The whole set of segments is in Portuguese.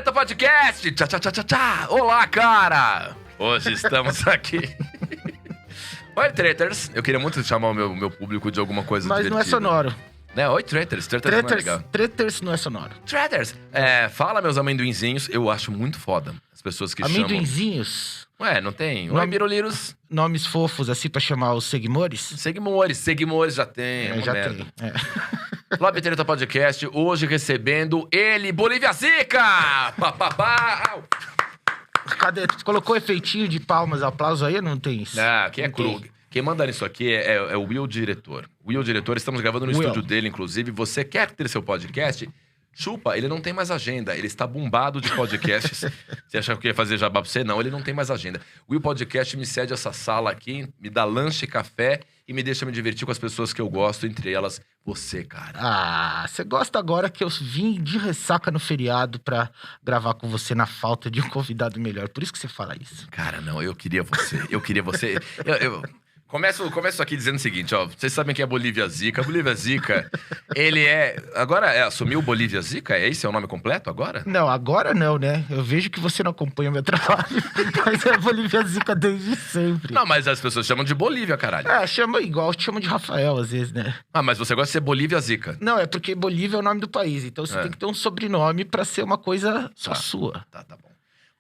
Treta Podcast! Tchá, tchá, tchá, tchá, tchá! Olá, cara! Hoje estamos aqui. Oi, Treters. Eu queria muito chamar o meu público de alguma coisa Mas divertida. não é sonoro. Né? Oi, Treters. Treters não é legal. Treters não é sonoro. Treters. Fala, meus amendoinzinhos. Eu acho muito foda as pessoas que Amendoinzinhos? chamam... Ué, não tem? Oi, Nome- Biroliros. Nomes fofos assim pra chamar os seguimores? Seguimores já tem. É uma já merda. tem. É. Flávio Treta Podcast, hoje recebendo ele, Bolívia Zica! Pá, pá, pá. Au. Cadê? Tu colocou efeitinho de palmas, aplauso aí? Não tem isso. Ah, aqui é Não cru. tem. Quem manda nisso aqui é o Will Diretor. Will Diretor, estamos gravando no Will. estúdio dele, inclusive. Você quer ter seu podcast? Chupa, ele não tem mais agenda. Ele está bombado de podcasts. Você achava que eu ia fazer jabá pra você? Não, ele não tem mais agenda. O Will Podcast me cede essa sala aqui, me dá lanche, café e me deixa me divertir com as pessoas que eu gosto, entre elas você, cara. Ah, você gosta agora que eu vim de ressaca no feriado pra gravar com você na falta de um convidado melhor. Por isso que você fala isso. Cara, não, eu queria você. Eu começo aqui dizendo o seguinte, ó. Vocês sabem quem é Bolívia Zica. Bolívia Zica, ele é... Agora, assumiu o Bolívia Zica? Esse é o nome completo agora? Não, agora não, né? Eu vejo que você não acompanha o meu trabalho. Mas é Bolívia Zica desde sempre. Não, mas as pessoas chamam de Bolívia, caralho. Chama igual, chama de Rafael às vezes, né? Ah, mas você gosta de ser Bolívia Zica. Não, é porque Bolívia é o nome do país. Então você tem que ter um sobrenome pra ser uma coisa só Tá. sua. Tá bom.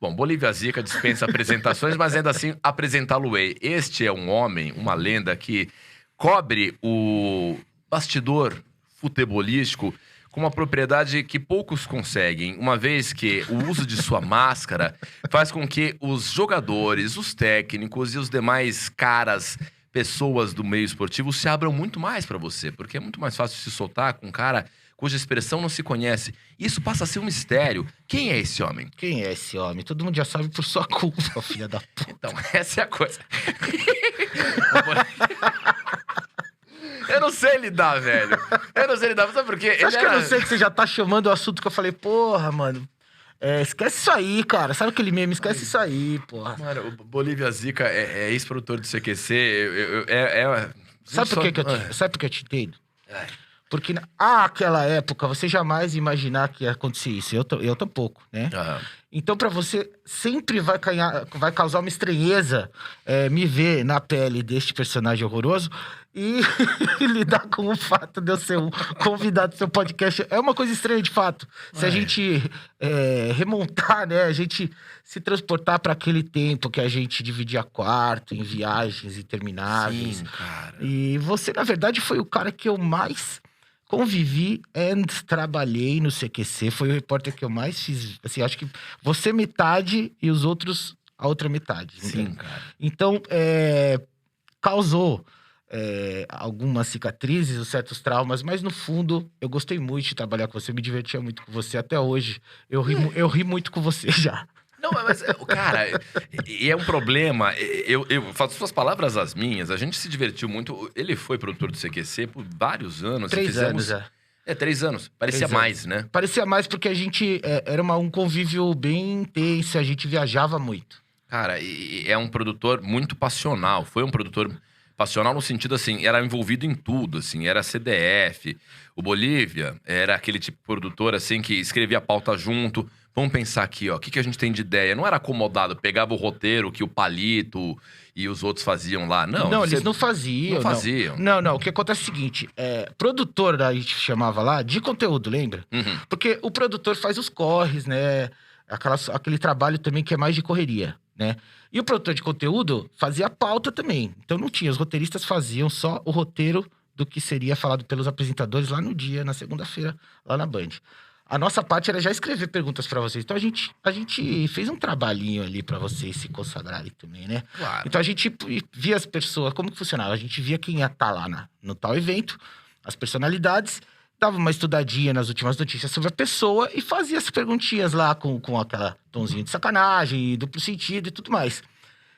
Bom, Bolívia Zica dispensa apresentações, mas ainda assim apresentá-lo-ei. Este é um homem, uma lenda que cobre o bastidor futebolístico com uma propriedade que poucos conseguem, uma vez que o uso de sua máscara faz com que os jogadores, os técnicos e os demais caras, pessoas do meio esportivo se abram muito mais pra você, porque é muito mais fácil se soltar com um cara cuja expressão não se conhece. Isso passa a ser um mistério. Quem é esse homem? Quem é esse homem? Todo mundo já sabe por sua culpa, filha da puta. Então, essa é a coisa. Eu não sei lidar, velho. Sabe por quê? Você acha que eu não sei que você já tá chamando o assunto que eu falei, porra, mano. Esquece isso aí, cara. Sabe aquele meme? Esquece isso aí, porra. Mano, o Bolívia Zica é ex-produtor do CQC. Sabe por que eu te entendo? Porque naquela época, você jamais ia imaginar que ia acontecer isso. Eu tampouco, né? Aham. Então, pra você, sempre vai causar uma estranheza me ver na pele deste personagem horroroso e lidar com o fato de eu ser um convidado do seu podcast. É uma coisa estranha, de fato. Se a gente remontar, né? A gente se transportar pra aquele tempo que a gente dividia quarto em viagens intermináveis. Sim, cara. E você, na verdade, foi o cara que eu mais convivi e trabalhei no CQC. Foi o repórter que eu mais fiz. Assim, acho que você metade e os outros a outra metade. Sim, entende? cara. Então, causou algumas cicatrizes, ou certos traumas, mas no fundo, eu gostei muito de trabalhar com você, me divertia muito com você. Até hoje, eu ri muito com você já. Não, mas, cara, e é um problema. Eu faço suas palavras as minhas. A gente se divertiu muito. Ele foi produtor do CQC por vários anos. 3 anos, 3 anos. Parecia 3 mais, né? Parecia mais porque a gente era um convívio bem intenso, a gente viajava muito. Cara, e é um produtor muito passional. Foi um produtor passional no sentido, assim, era envolvido em tudo, assim. Era CDF. O Bolívia era aquele tipo de produtor, assim, que escrevia a pauta junto. Vamos pensar aqui, ó, o que a gente tem de ideia? Não era acomodado, pegava o roteiro que o Palito e os outros faziam lá. Não, Eles não faziam. Não faziam. Não, o que acontece é o seguinte, produtor, a gente chamava lá, de conteúdo, lembra? Uhum. Porque o produtor faz os corres, né? Aquele trabalho também que é mais de correria, né? E o produtor de conteúdo fazia a pauta também. Então não tinha, os roteiristas faziam só o roteiro do que seria falado pelos apresentadores lá no dia, na segunda-feira, lá na Band. A nossa parte era já escrever perguntas pra vocês. Então a gente fez um trabalhinho ali pra vocês se consagrarem também, né? Claro. Então a gente via as pessoas, como que funcionava? A gente via quem ia estar lá no tal evento, as personalidades, dava uma estudadinha nas últimas notícias sobre a pessoa e fazia as perguntinhas lá com aquela tonzinho de sacanagem, duplo sentido e tudo mais.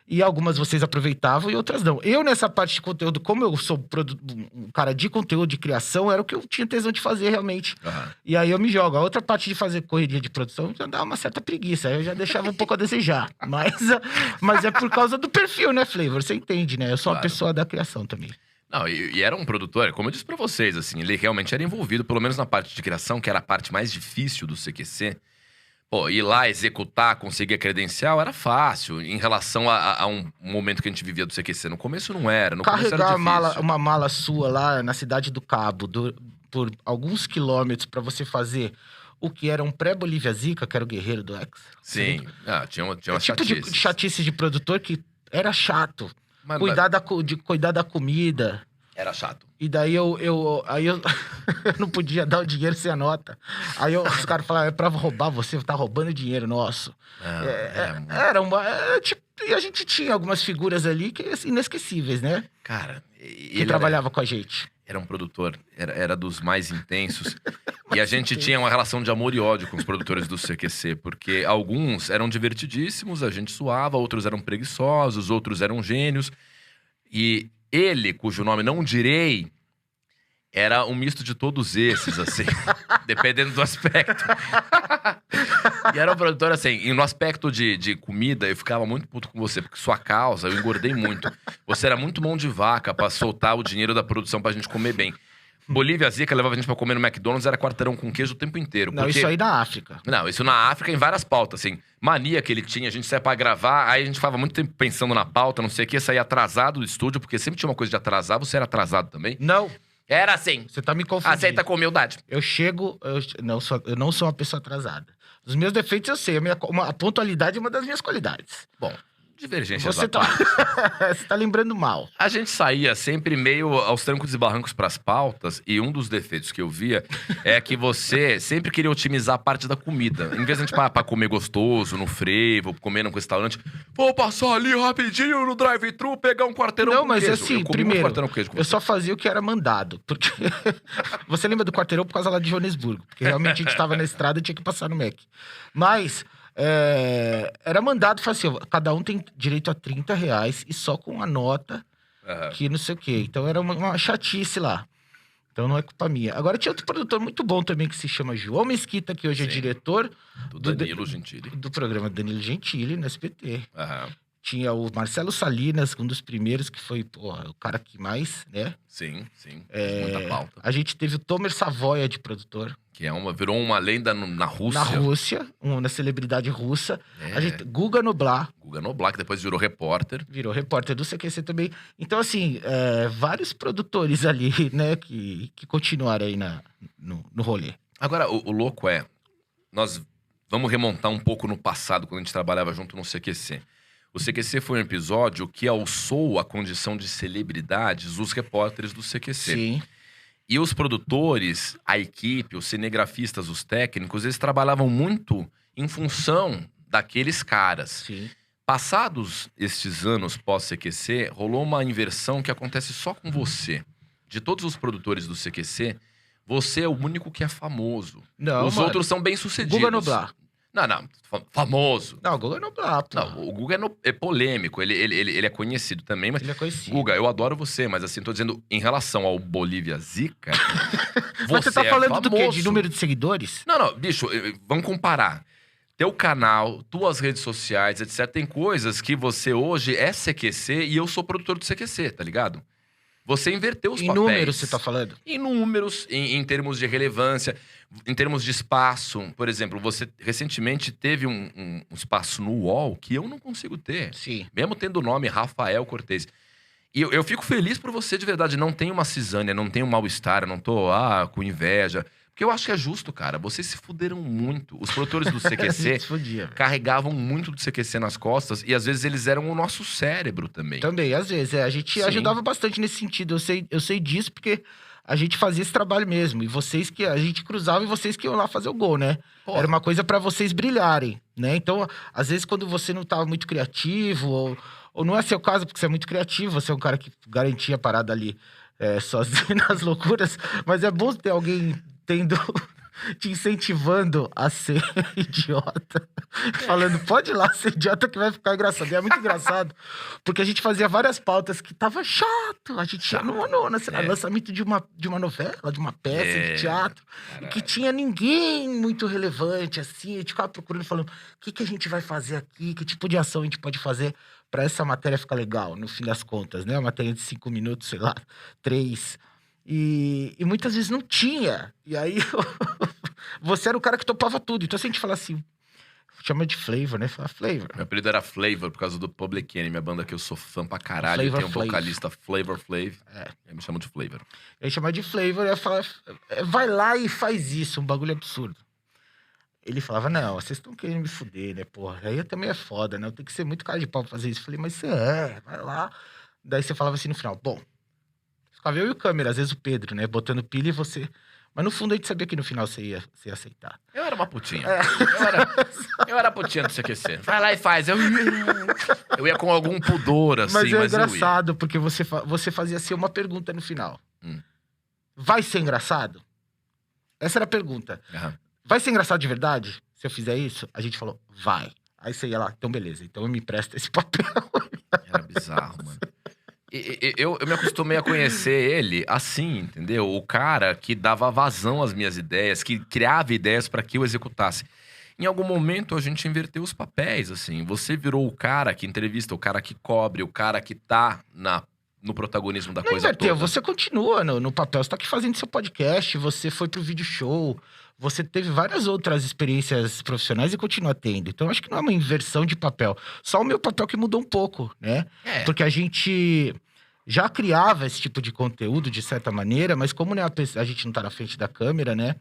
E algumas vocês aproveitavam e outras não. Eu, nessa parte de conteúdo, como eu sou um cara de conteúdo, de criação, era o que eu tinha tesão de fazer realmente. Uhum. E aí eu me jogo. A outra parte de fazer correria de produção já dava uma certa preguiça. Aí eu já deixava um pouco a desejar. Mas é por causa do perfil, né, Flavor? Você entende, né? Eu sou uma pessoa da criação também. Não, e era um produtor, como eu disse pra vocês, assim, ele realmente era envolvido, pelo menos na parte de criação, que era a parte mais difícil do CQC. Pô, ir lá, executar, conseguir a credencial era fácil. Em relação a um momento que a gente vivia do CQC. No começo não era. No começo era Carregar difícil. uma mala sua lá na Cidade do Cabo, por alguns quilômetros pra você fazer o que era um pré-Bolívia Zica, que era o guerreiro do X. Sim. Tinha uma Tipo de chatice. chatice de produtor que era chato. Mas Cuidar da comida. era chato. E daí eu eu não podia dar o dinheiro sem a nota. Aí os caras falaram, é pra roubar você roubando dinheiro nosso. Era tipo, e a gente tinha algumas figuras ali que inesquecíveis, né? Cara, Que trabalhava com a gente. Era um produtor, era dos mais intensos. E a gente tinha uma relação de amor e ódio com os produtores do CQC, porque alguns eram divertidíssimos, a gente suava, outros eram preguiçosos, outros eram gênios. E ele, cujo nome não direi, era um misto de todos esses, assim, dependendo do aspecto. E era um produtor, assim, e no aspecto de comida, eu ficava muito puto com você, porque sua causa, eu engordei muito. Você era muito mão de vaca pra soltar o dinheiro da produção pra gente comer bem. Bolívia Zica levava a gente pra comer no McDonald's, era quarteirão com queijo o tempo inteiro. Não, porque... isso aí na África. Não, isso na África em várias pautas, assim. Mania que ele tinha, a gente saia pra gravar, aí a gente ficava muito tempo pensando na pauta, não sei o que, saía atrasado do estúdio, porque sempre tinha uma coisa de atrasar, você era atrasado também. Não, Era assim. você tá me confundindo. Aceita com humildade. Eu não sou uma pessoa atrasada. Os meus defeitos eu sei, a pontualidade é uma das minhas qualidades. Bom, divergências Você à parte. você tá lembrando mal. A gente saía sempre meio aos trancos e barrancos pras pautas, e um dos defeitos que eu via é que você sempre queria otimizar a parte da comida. Em vez de a gente pra comer gostoso, no frevo, comer num restaurante, vou passar ali rapidinho no drive-thru, pegar um quarteirão Não, com mas queijo. assim, Eu comi primeiro, um quarteirão com queijo. eu só fazia o que era mandado. Porque você lembra do quarteirão por causa lá de Joanesburgo. Porque realmente a gente tava na estrada e tinha que passar no Mac. Mas era mandado, assim, ó, cada um tem direito a R$ 30 e só com a nota Aham. que não sei o quê. Então era uma chatice lá. Então não é culpa minha. Agora tinha outro produtor muito bom também que se chama João Mesquita, que hoje é Sim. diretor Do Danilo Gentili. do programa Danilo Gentili no SBT. Aham. Tinha o Marcelo Salinas, um dos primeiros, que foi o cara que mais, né? Sim. Muita pauta. A gente teve o Tomer Savoia de produtor. Que virou uma lenda na Rússia. Na Rússia, uma celebridade russa. É. A gente, Guga Noblar Guga Noblar, que depois virou repórter. virou repórter do CQC também. Então, assim, vários produtores ali, né, que continuaram aí no rolê. Agora, o louco nós vamos remontar um pouco no passado, quando a gente trabalhava junto no CQC. O CQC foi um episódio que alçou a condição de celebridades dos repórteres do CQC. Sim. E os produtores, a equipe, os cinegrafistas, os técnicos, eles trabalhavam muito em função daqueles caras. Sim. Passados estes anos pós-CQC, rolou uma inversão que acontece só com você. De todos os produtores do CQC, você é o único que é famoso. Não, Os mano. outros são bem-sucedidos. Guga Noblar. Não, famoso. Não, Guga Noblar, pô. Não, o Guga é polêmico, ele é conhecido também, mas... Ele é conhecido. Guga, eu adoro você, mas assim, tô dizendo, em relação ao Bolívia Zica, Mas você tá é falando do quê? famoso. De número de seguidores? Não, bicho, vamos comparar. Teu canal, tuas redes sociais, etc. Tem coisas que você hoje é CQC e eu sou produtor do CQC, tá ligado? Você inverteu os Em papéis. números, você tá falando? Em números, em termos de relevância, em termos de espaço. Por exemplo, você recentemente teve um espaço no UOL que eu não consigo ter. Sim. Mesmo tendo o nome Rafael Cortez. E eu fico feliz por você, de verdade. Não tem uma cisânia, não tem um mal-estar, não tô com inveja. Porque eu acho que é justo, cara. Vocês se fuderam muito. Os produtores do A CQC gente se fudia, velho. carregavam muito do CQC nas costas. E às vezes eles eram o nosso cérebro também. Também, às vezes. A gente Sim. ajudava bastante nesse sentido. Eu sei disso porque a gente fazia esse trabalho mesmo. E vocês que... A gente cruzava e vocês que iam lá fazer o gol, né? Porra. Era uma coisa pra vocês brilharem, né? Então, às vezes, quando você não tava muito criativo, ou não é seu caso, porque você é muito criativo, você é um cara que garantia a parada ali sozinho nas loucuras. Mas é bom ter alguém te incentivando a ser idiota. Falando, pode ir lá ser idiota que vai ficar engraçado. E é muito engraçado, porque a gente fazia várias pautas que tava chato. A gente ia no lançamento de uma novela, de uma peça de teatro, e que tinha ninguém muito relevante, assim. A gente ficava procurando, falando, o que a gente vai fazer aqui? Que tipo de ação a gente pode fazer pra essa matéria ficar legal, no fim das contas, né? Uma matéria de 5 minutos, sei lá, 3... E muitas vezes não tinha. E aí, você era o cara que topava tudo. Então, se a gente fala assim, Chama de Flavor, né? Fala Flavor. Meu apelido era Flavor por causa do Public Enemy, minha banda que eu sou fã pra caralho. Flavor Tem um Flav. vocalista Flavor Flav. É. Me chamam de Flavor. Ele chama de Flavor, eu falava, vai lá e faz isso, um bagulho absurdo. Ele falava, não, vocês estão querendo me fuder, né, porra? Aí também é foda, né? Eu tenho que ser muito cara de pau pra fazer isso. Eu falei, mas você vai lá. Daí você falava assim no final, bom, ficava eu e o câmera, às vezes o Pedro, né, botando pilha e você... Mas no fundo a gente sabia que no final você ia aceitar. Eu era uma putinha. Eu era putinha do CQC. Vai lá e faz. Eu ia com algum pudor, assim, Mas é mas engraçado, porque você fazia assim uma pergunta no final. Vai ser engraçado? Essa era a pergunta. Uhum. Vai ser engraçado de verdade? Se eu fizer isso? A gente falou, vai. Aí você ia lá, então beleza. Então eu me presta esse papel. Era bizarro, mano. Eu me acostumei a conhecer ele assim, entendeu? O cara que dava vazão às minhas ideias, que criava ideias pra que eu executasse. Em algum momento a gente inverteu os papéis, assim. Você virou o cara que entrevista, o cara que cobre, o cara que tá no protagonismo da Não coisa inverteu, toda. você continua no papel. Você tá aqui fazendo seu podcast, você foi pro vídeo show, você teve várias outras experiências profissionais e continua tendo. Então, acho que não é uma inversão de papel. Só o meu papel que mudou um pouco, né? É. Porque a gente já criava esse tipo de conteúdo, de certa maneira, mas como né, a gente não tá na frente da câmera, né?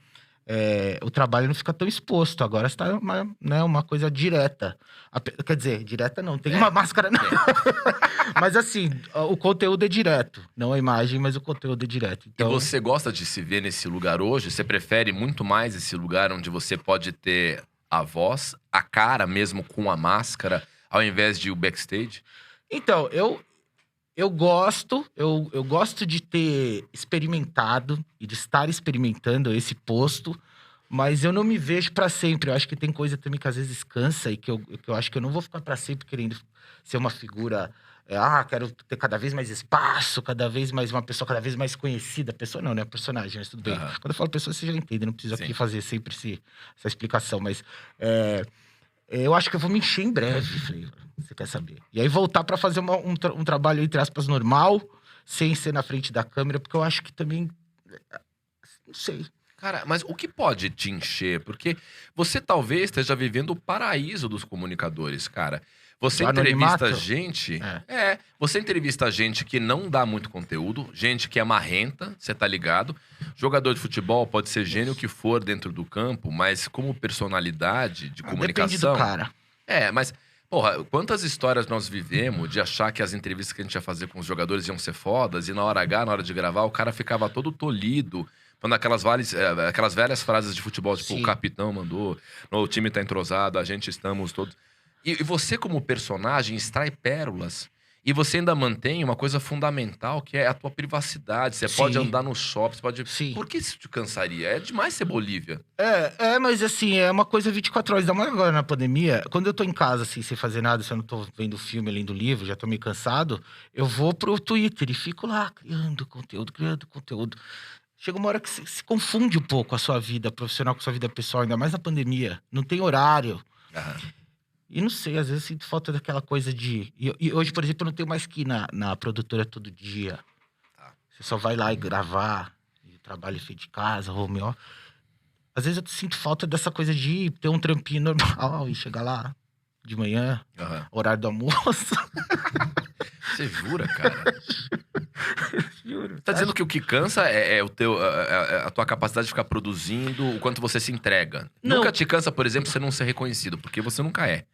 O trabalho não fica tão exposto. Agora está uma coisa direta. Quer dizer, direta não, tem uma máscara. Não. Mas assim, o conteúdo é direto. Não a imagem, mas o conteúdo é direto. Então... E você gosta de se ver nesse lugar hoje? Você prefere muito mais esse lugar onde você pode ter a voz, a cara mesmo com a máscara, ao invés de o backstage? Então, eu gosto de ter experimentado e de estar experimentando esse posto, mas eu não me vejo pra sempre. Eu acho que tem coisa também que às vezes cansa e que eu acho que eu não vou ficar pra sempre querendo ser uma figura. Quero ter cada vez mais espaço, cada vez mais uma pessoa cada vez mais conhecida. Pessoa não, né? Personagem, mas tudo bem. Uhum. Quando eu falo pessoa, você já entende, não preciso Sim. aqui fazer sempre essa explicação, mas eu acho que eu vou me encher em breve, Flavor. Você quer saber? E aí voltar pra fazer um trabalho, entre aspas, normal, sem ser na frente da câmera, porque eu acho que também... Não sei. Cara, mas o que pode te encher? Porque você talvez esteja vivendo o paraíso dos comunicadores, cara. Você Do entrevista anonimato? gente... Você entrevista gente que não dá muito conteúdo, gente que é marrenta, você tá ligado? Jogador de futebol pode ser gênio que for dentro do campo, mas como personalidade de comunicação... Depende do cara. Mas... Porra, quantas histórias nós vivemos de achar que as entrevistas que a gente ia fazer com os jogadores iam ser fodas e na hora H, na hora de gravar, o cara ficava todo tolhido, falando aquelas velhas frases de futebol, tipo, Sim. o capitão mandou, o time tá entrosado, a gente estamos todos... E você, como personagem, extrai pérolas. E você ainda mantém uma coisa fundamental, que é a tua privacidade. Você Sim. pode andar no shopping, você pode... Sim. Por que isso te cansaria? É demais ser Bolívia. Mas assim, é uma coisa 24 horas. Ainda mais agora na pandemia, quando eu tô em casa, assim, sem fazer nada, se eu não tô vendo filme, lendo livro, já tô meio cansado, eu vou pro Twitter e fico lá, criando conteúdo. Chega uma hora que se confunde um pouco a sua vida profissional com a sua vida pessoal, ainda mais na pandemia. Não tem horário. Aham. E não sei, às vezes eu sinto falta daquela coisa de... E hoje, por exemplo, eu não tenho mais que ir na produtora todo dia. Tá. Você só vai lá e gravar, e o trabalho é feito de casa, home office. Às vezes eu sinto falta dessa coisa de ter um trampinho normal e chegar lá de manhã, Aham. horário do almoço. Você jura, cara? Juro. Tá dizendo que o que cansa é a tua capacidade de ficar produzindo, o quanto você se entrega. Não. Nunca te cansa, por exemplo, você não ser reconhecido, porque você nunca é.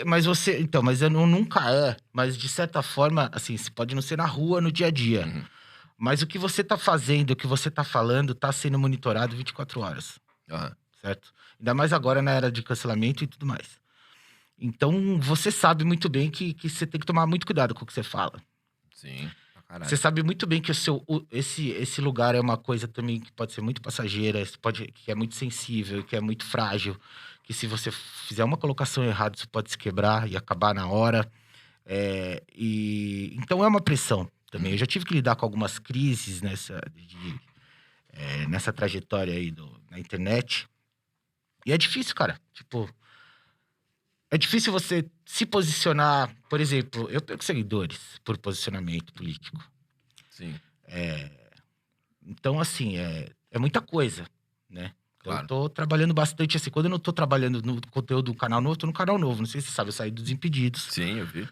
Mas eu nunca mas de certa forma, assim, você pode não ser na rua, no dia a dia. Uhum. Mas o que você tá fazendo, o que você tá falando, tá sendo monitorado 24 horas. Aham. Certo? Ainda mais agora na era de cancelamento e tudo mais. Então, você sabe muito bem que você tem que tomar muito cuidado com o que você fala. Sim, pra caralho. Você sabe muito bem que esse lugar é uma coisa também que pode ser muito passageira, que é muito sensível, que é muito frágil. Que se você fizer uma colocação errada, isso pode se quebrar e acabar na hora. Então, é uma pressão também. Eu já tive que lidar com algumas crises nessa trajetória aí na internet. E é difícil, cara. Tipo, é difícil você se posicionar. Por exemplo, eu perco seguidores por posicionamento político. Sim. Então, assim, é muita coisa, né? Claro. Eu tô trabalhando bastante, assim, quando eu não tô trabalhando no conteúdo do canal novo, eu tô no canal novo. Não sei se você sabe, eu saí dos Desimpedidos. Sim, eu vi.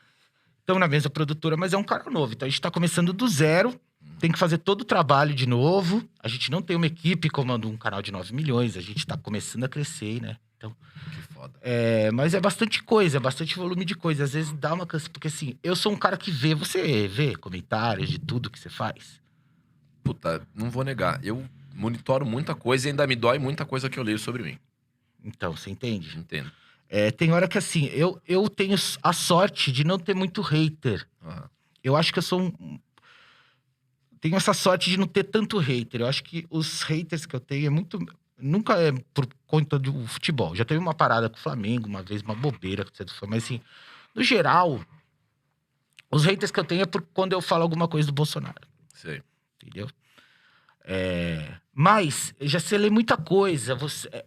Estamos na mesma produtora, mas é um canal novo. Então a gente tá começando do zero, tem que fazer todo o trabalho de novo. A gente não tem uma equipe comando um canal de 9 milhões, a gente tá começando a crescer, né? Então, Que foda. mas é bastante coisa, é bastante volume de coisa. Às vezes dá uma cansa, porque assim, eu sou um cara que você vê comentários de tudo que você faz. Puta, não vou negar. Eu monitoro muita coisa e ainda me dói muita coisa que eu leio sobre mim. Então, você entende? Entendo. Tem hora que assim, eu tenho a sorte de não ter muito hater. Aham. Eu acho que eu sou tenho essa sorte de não ter tanto hater. Eu acho que os haters que eu tenho é muito. Nunca é por conta do futebol. Já teve uma parada com o Flamengo, uma vez, uma bobeira, mas assim, no geral, os haters que eu tenho é por quando eu falo alguma coisa do Bolsonaro. Sei. Entendeu? Mas já se lê muita coisa.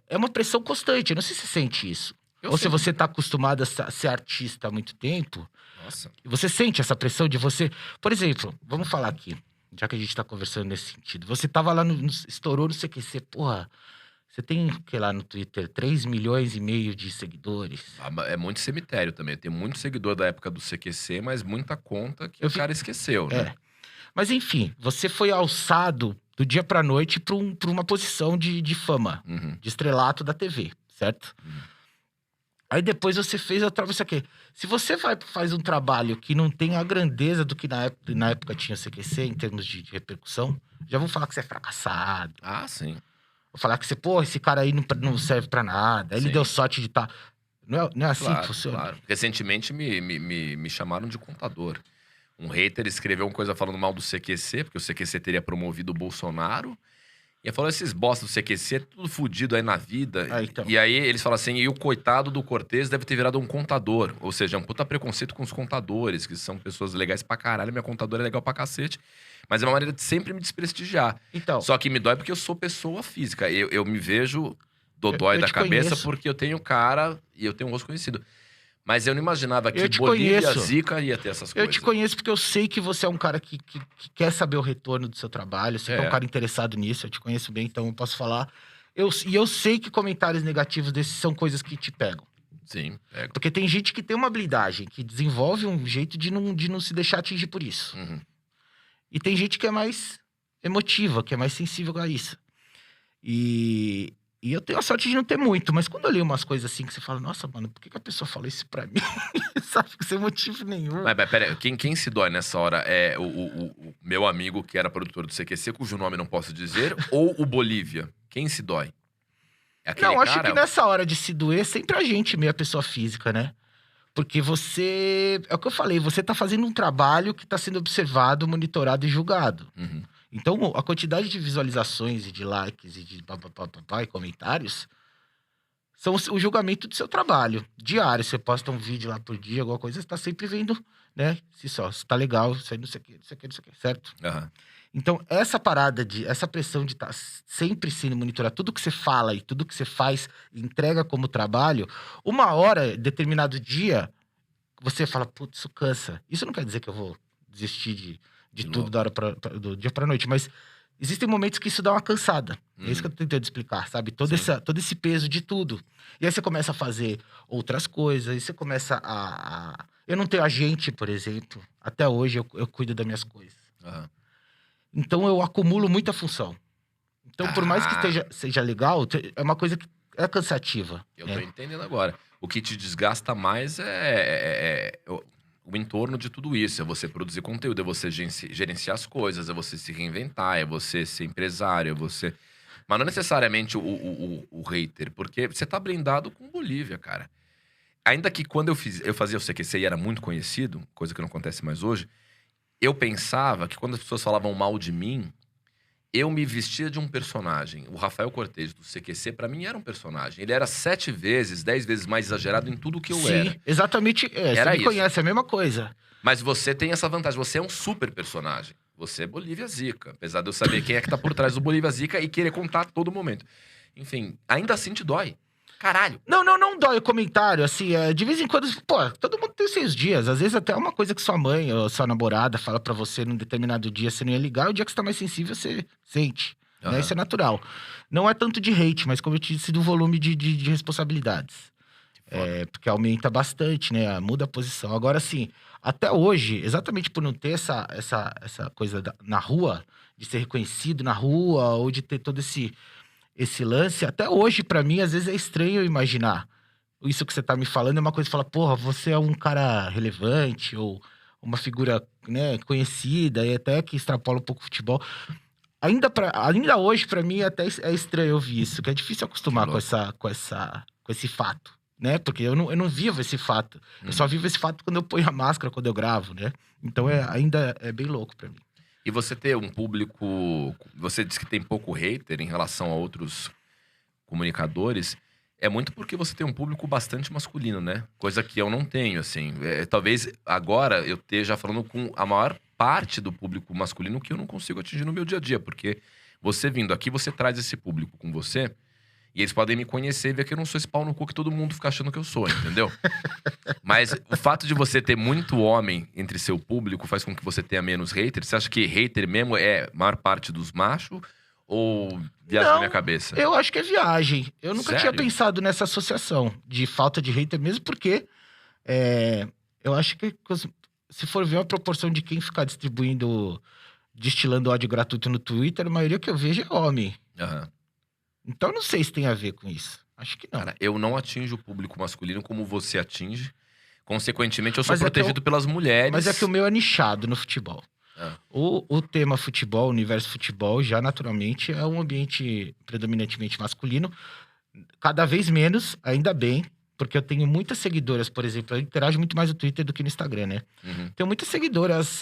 É uma pressão constante. Eu não sei se você sente isso. Ou se você tá acostumado a ser artista há muito tempo, Nossa. e você sente essa pressão de você. Por exemplo, vamos falar aqui, já que a gente tá conversando nesse sentido. Você tava lá estourou no CQC, porra. Você tem, que lá no Twitter, 3 milhões e meio de seguidores. É muito cemitério também. Tem muito seguidor da época do CQC, mas muita conta que Eu o cara esqueceu, né? Mas enfim, você foi alçado do dia pra noite pra uma posição de fama, Uhum. de estrelato da TV, certo? Aí depois você fez outra vez aqui. Se você faz um trabalho que não tem a grandeza do que na época tinha CQC, em termos de repercussão, já vão falar que você é fracassado. Ah, sim. Vou falar que você, esse cara aí não serve pra nada. Aí ele Sim. deu sorte de estar. Não é assim Claro, que funciona? claro. Recentemente me chamaram de contador. Um hater escreveu uma coisa falando mal do CQC, porque o CQC teria promovido o Bolsonaro. E ele falou, esses bosta do CQC, tudo fudido aí na vida. Então. E aí eles falam assim, e o coitado do Cortez deve ter virado um contador. Ou seja, é um puta preconceito com os contadores, que são pessoas legais pra caralho. Minha contadora é legal pra cacete. Mas é uma maneira de sempre me desprestigiar. Então. Só que me dói porque eu sou pessoa física. Eu me vejo dodói da cabeça conheço. porque eu tenho cara e eu tenho um rosto conhecido. Mas eu não imaginava que Eu te Bolívia, conheço. Zica ia ter essas Eu coisas. te conheço porque eu sei que você é um cara que quer saber o retorno do seu trabalho. Você é um cara interessado nisso. Eu te conheço bem, então eu posso falar. E eu sei que comentários negativos desses são coisas que te pegam. Sim, pega. Porque tem gente que tem uma habilidade, que desenvolve um jeito de não se deixar atingir por isso. Uhum. E tem gente que é mais emotiva, que é mais sensível a isso. E eu tenho a sorte de não ter muito, mas quando eu leio umas coisas assim que você fala, nossa, mano, por que a pessoa falou isso pra mim? Sabe, sem motivo nenhum. Mas pera, quem se dói nessa hora é o meu amigo que era produtor do CQC, cujo nome não posso dizer, ou o Bolívia? Quem se dói? É aquele Não, acho cara? que nessa hora de se doer, sempre a gente, meio a pessoa física, né? Porque você. É o que eu falei, você tá fazendo um trabalho que tá sendo observado, monitorado e julgado. Uhum. Então, a quantidade de visualizações e de likes e de e comentários são o julgamento do seu trabalho. Diário, você posta um vídeo lá por dia, alguma coisa, você tá sempre vendo, né? Se tá legal, isso aí, não sei o que, certo? Aham. Então, essa pressão de estar sempre sendo monitorado, tudo que você fala e tudo que você faz, entrega como trabalho, uma hora, determinado dia, você fala, putz, isso cansa. Isso não quer dizer que eu vou desistir de tudo da hora do dia pra noite, mas existem momentos que isso dá uma cansada. É isso que eu tô tentando explicar, sabe? Todo esse peso de tudo. E aí você começa a fazer outras coisas, aí você começa a... Eu não tenho agente, por exemplo. Até hoje eu cuido das minhas coisas. Aham. Então eu acumulo muita função. Então, por mais que seja legal, é uma coisa que é cansativa. Eu tô entendendo agora. O que te desgasta mais é o entorno de tudo isso. É você produzir conteúdo, é você gerenciar as coisas, é você se reinventar, é você ser empresário, é você... Mas não necessariamente o hater, porque você tá blindado com Bolívia, cara. Ainda que quando eu fazia o CQC e era muito conhecido, coisa que não acontece mais hoje, eu pensava que quando as pessoas falavam mal de mim, eu me vestia de um personagem. O Rafael Cortez, do CQC, pra mim era um personagem. Ele era 7 vezes, 10 vezes mais exagerado em tudo que eu era. Sim, exatamente. Era Você me isso. conhece, é a mesma coisa. Mas você tem essa vantagem, você é um super personagem. Você é Bolívia Zica. Apesar de eu saber quem é que tá por trás do Bolívia Zica e querer contar a todo momento. Enfim, ainda assim te dói. Caralho. Não dói o comentário, assim, de vez em quando, pô, todo mundo tem seus dias. Às vezes até uma coisa que sua mãe ou sua namorada fala pra você num determinado dia, você não ia ligar, o dia que você tá mais sensível, você sente. né? Isso é natural. Não é tanto de hate, mas como eu te disse, do volume de responsabilidades. Porque aumenta bastante, né? Muda a posição. Agora, assim, até hoje, exatamente por não ter essa coisa na rua, de ser reconhecido na rua, ou de ter todo esse lance, até hoje, pra mim, às vezes é estranho eu imaginar. Isso que você tá me falando é uma coisa que fala, porra, você é um cara relevante, ou uma figura, né, conhecida, e até que extrapola um pouco o futebol. Ainda hoje, pra mim, até é estranho ouvir isso, que é difícil acostumar com esse fato, né? Porque eu não vivo esse fato. Eu só vivo esse fato quando eu ponho a máscara, quando eu gravo, né? Então, ainda é bem louco pra mim. E você ter um público... Você disse que tem pouco hater em relação a outros comunicadores. É muito porque você tem um público bastante masculino, né? Coisa que eu não tenho, assim. Talvez agora eu esteja falando com a maior parte do público masculino que eu não consigo atingir no meu dia a dia. Porque você vindo aqui, você traz esse público com você. E eles podem me conhecer e ver que eu não sou esse pau no cu que todo mundo fica achando que eu sou, entendeu? Mas o fato de você ter muito homem entre seu público faz com que você tenha menos haters. Você acha que hater mesmo é a maior parte dos machos? Ou viagem na minha cabeça? Eu acho que é viagem. Eu nunca tinha Sério? pensado nessa associação de falta de hater, mesmo porque eu acho que se for ver a proporção de quem ficar destilando ódio gratuito no Twitter, a maioria que eu vejo é homem. Aham. Então não sei se tem a ver com isso. Acho que não. Cara, eu não atinjo o público masculino como você atinge. Consequentemente, eu sou Mas é que protegido pelas mulheres. Mas é que o meu é nichado no futebol. Ah. O tema futebol, o universo futebol, já naturalmente é um ambiente predominantemente masculino. Cada vez menos, ainda bem, porque eu tenho muitas seguidoras, por exemplo, eu interajo muito mais no Twitter do que no Instagram, né? Uhum. Tenho muitas seguidoras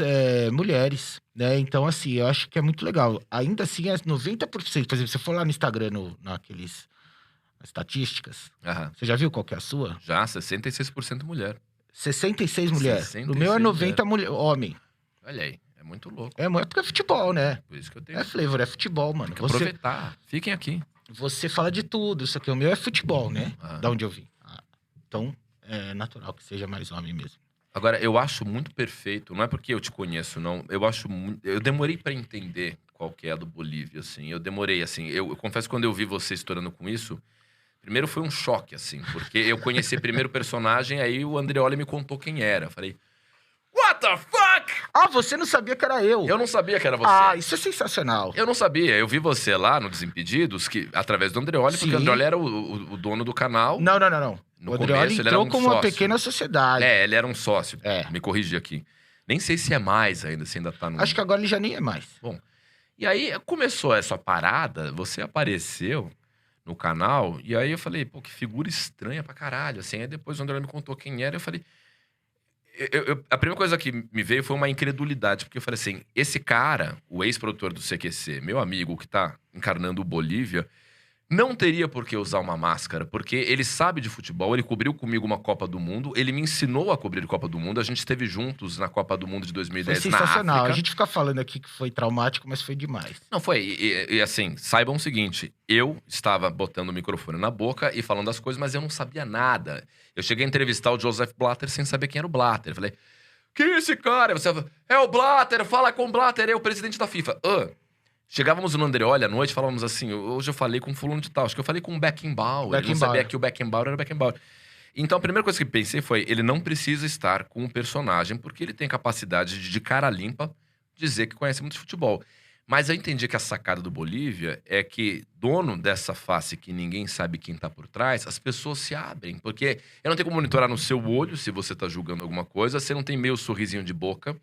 mulheres, né? Então, assim, eu acho que é muito legal. Ainda assim, é 90%. Por exemplo, se eu for lá no Instagram, naqueles estatísticas, Aham. você já viu qual que é a sua? Já, 66% mulher. 66 mulheres. 66 O meu é 90 homem. Olha aí, é muito louco. É porque é futebol, né? Por isso que eu tenho É flavor, é futebol, mano. que aproveitar. Fiquem aqui. Você fala de tudo. Isso aqui, o meu é futebol, né? Ah. Da onde eu vim. Então, é natural que seja mais homem mesmo. Agora, eu acho muito perfeito. Não é porque eu te conheço, não. Eu acho muito... Eu demorei pra entender qual que é a do Bolívia, assim. Eu demorei, assim. Eu confesso que quando eu vi você estourando com isso... Primeiro foi um choque, assim. Porque eu conheci primeiro o personagem, aí o Andreoli me contou quem era. Falei... What the fuck? Ah, você não sabia que era eu? Eu não sabia que era você. Ah, isso é sensacional. Eu não sabia. Eu vi você lá no Desimpedidos, através do Andreoli, porque Sim. o Andreoli era o dono do canal. Não. No O começo, Andreoli ele era entrou um como uma sócio. pequena sociedade. Ele era um sócio. É. Me corrigi aqui. Nem sei se é mais ainda, se ainda tá no... Acho que agora ele já nem é mais. Bom, e aí começou essa parada, você apareceu no canal, e aí eu falei, pô, que figura estranha pra caralho, assim. Aí depois o André me contou quem era, eu falei... a primeira coisa que me veio foi uma incredulidade, porque eu falei assim, esse cara, o ex-produtor do CQC, meu amigo que tá encarnando o Bolívia, não teria por que usar uma máscara, porque ele sabe de futebol, ele cobriu comigo uma Copa do Mundo, ele me ensinou a cobrir Copa do Mundo, a gente esteve juntos na Copa do Mundo de 2010 Foi na sensacional. África. A gente fica falando aqui que foi traumático, mas foi demais. Não, foi. E assim, saibam o seguinte, eu estava botando o microfone na boca e falando as coisas, mas eu não sabia nada. Eu cheguei a entrevistar o Joseph Blatter sem saber quem era o Blatter. Eu falei, quem é esse cara? Você fala, é o Blatter, fala com o Blatter, é o presidente da FIFA. Chegávamos no Andreoli à noite, falávamos assim, hoje eu falei com fulano de tal, acho que eu falei com o Beckenbauer. Ele não sabia que o Beckenbauer era o Beckenbauer. Então a primeira coisa que pensei foi, ele não precisa estar com o personagem, porque ele tem capacidade de cara limpa, dizer que conhece muito de futebol. Mas eu entendi que a sacada do Bolívia é que, dono dessa face que ninguém sabe quem tá por trás, as pessoas se abrem. Porque eu não tenho como monitorar no seu olho se você tá julgando alguma coisa, você não tem meio sorrisinho de boca,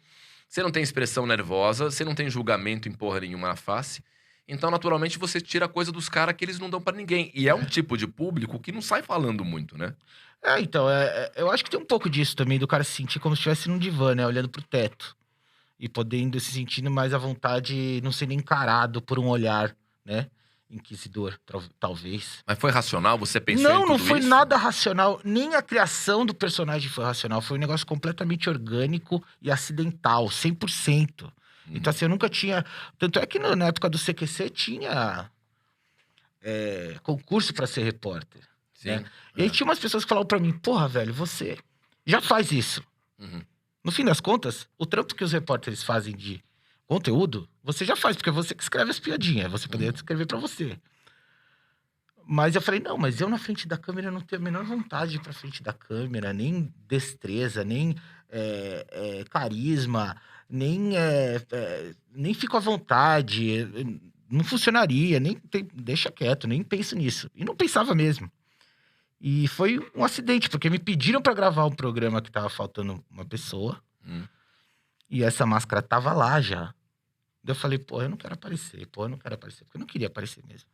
você não tem expressão nervosa, você não tem julgamento em porra nenhuma na face. Então, naturalmente, você tira a coisa dos caras que eles não dão pra ninguém. E é um tipo de público que não sai falando muito, né? Então, eu acho que tem um pouco disso também, do cara se sentir como se estivesse num divã, né? Olhando pro teto. E podendo se sentindo mais à vontade, não sendo encarado por um olhar, né? Inquisidor, talvez. Mas foi racional? Você pensou em tudo Não foi isso? nada racional. Nem a criação do personagem foi racional. Foi um negócio completamente orgânico e acidental, 100%. Então, assim, eu nunca tinha... Tanto é que na época do CQC tinha concurso pra ser repórter. Sim. Né? E aí tinha umas pessoas que falavam pra mim, porra, velho, você já faz isso. Uhum. No fim das contas, o trampo que os repórteres fazem de conteúdo, você já faz, porque é você que escreve as piadinhas. Você poderia escrever pra você. Mas eu falei, não, mas eu na frente da câmera não tenho a menor vontade de ir pra frente da câmera, nem destreza, nem carisma, nem fico à vontade, não funcionaria, deixa quieto, nem penso nisso. E não pensava mesmo. E foi um acidente, porque me pediram pra gravar um programa que tava faltando uma pessoa, e essa máscara tava lá já. Daí eu falei, pô, eu não quero aparecer, porque eu não queria aparecer mesmo.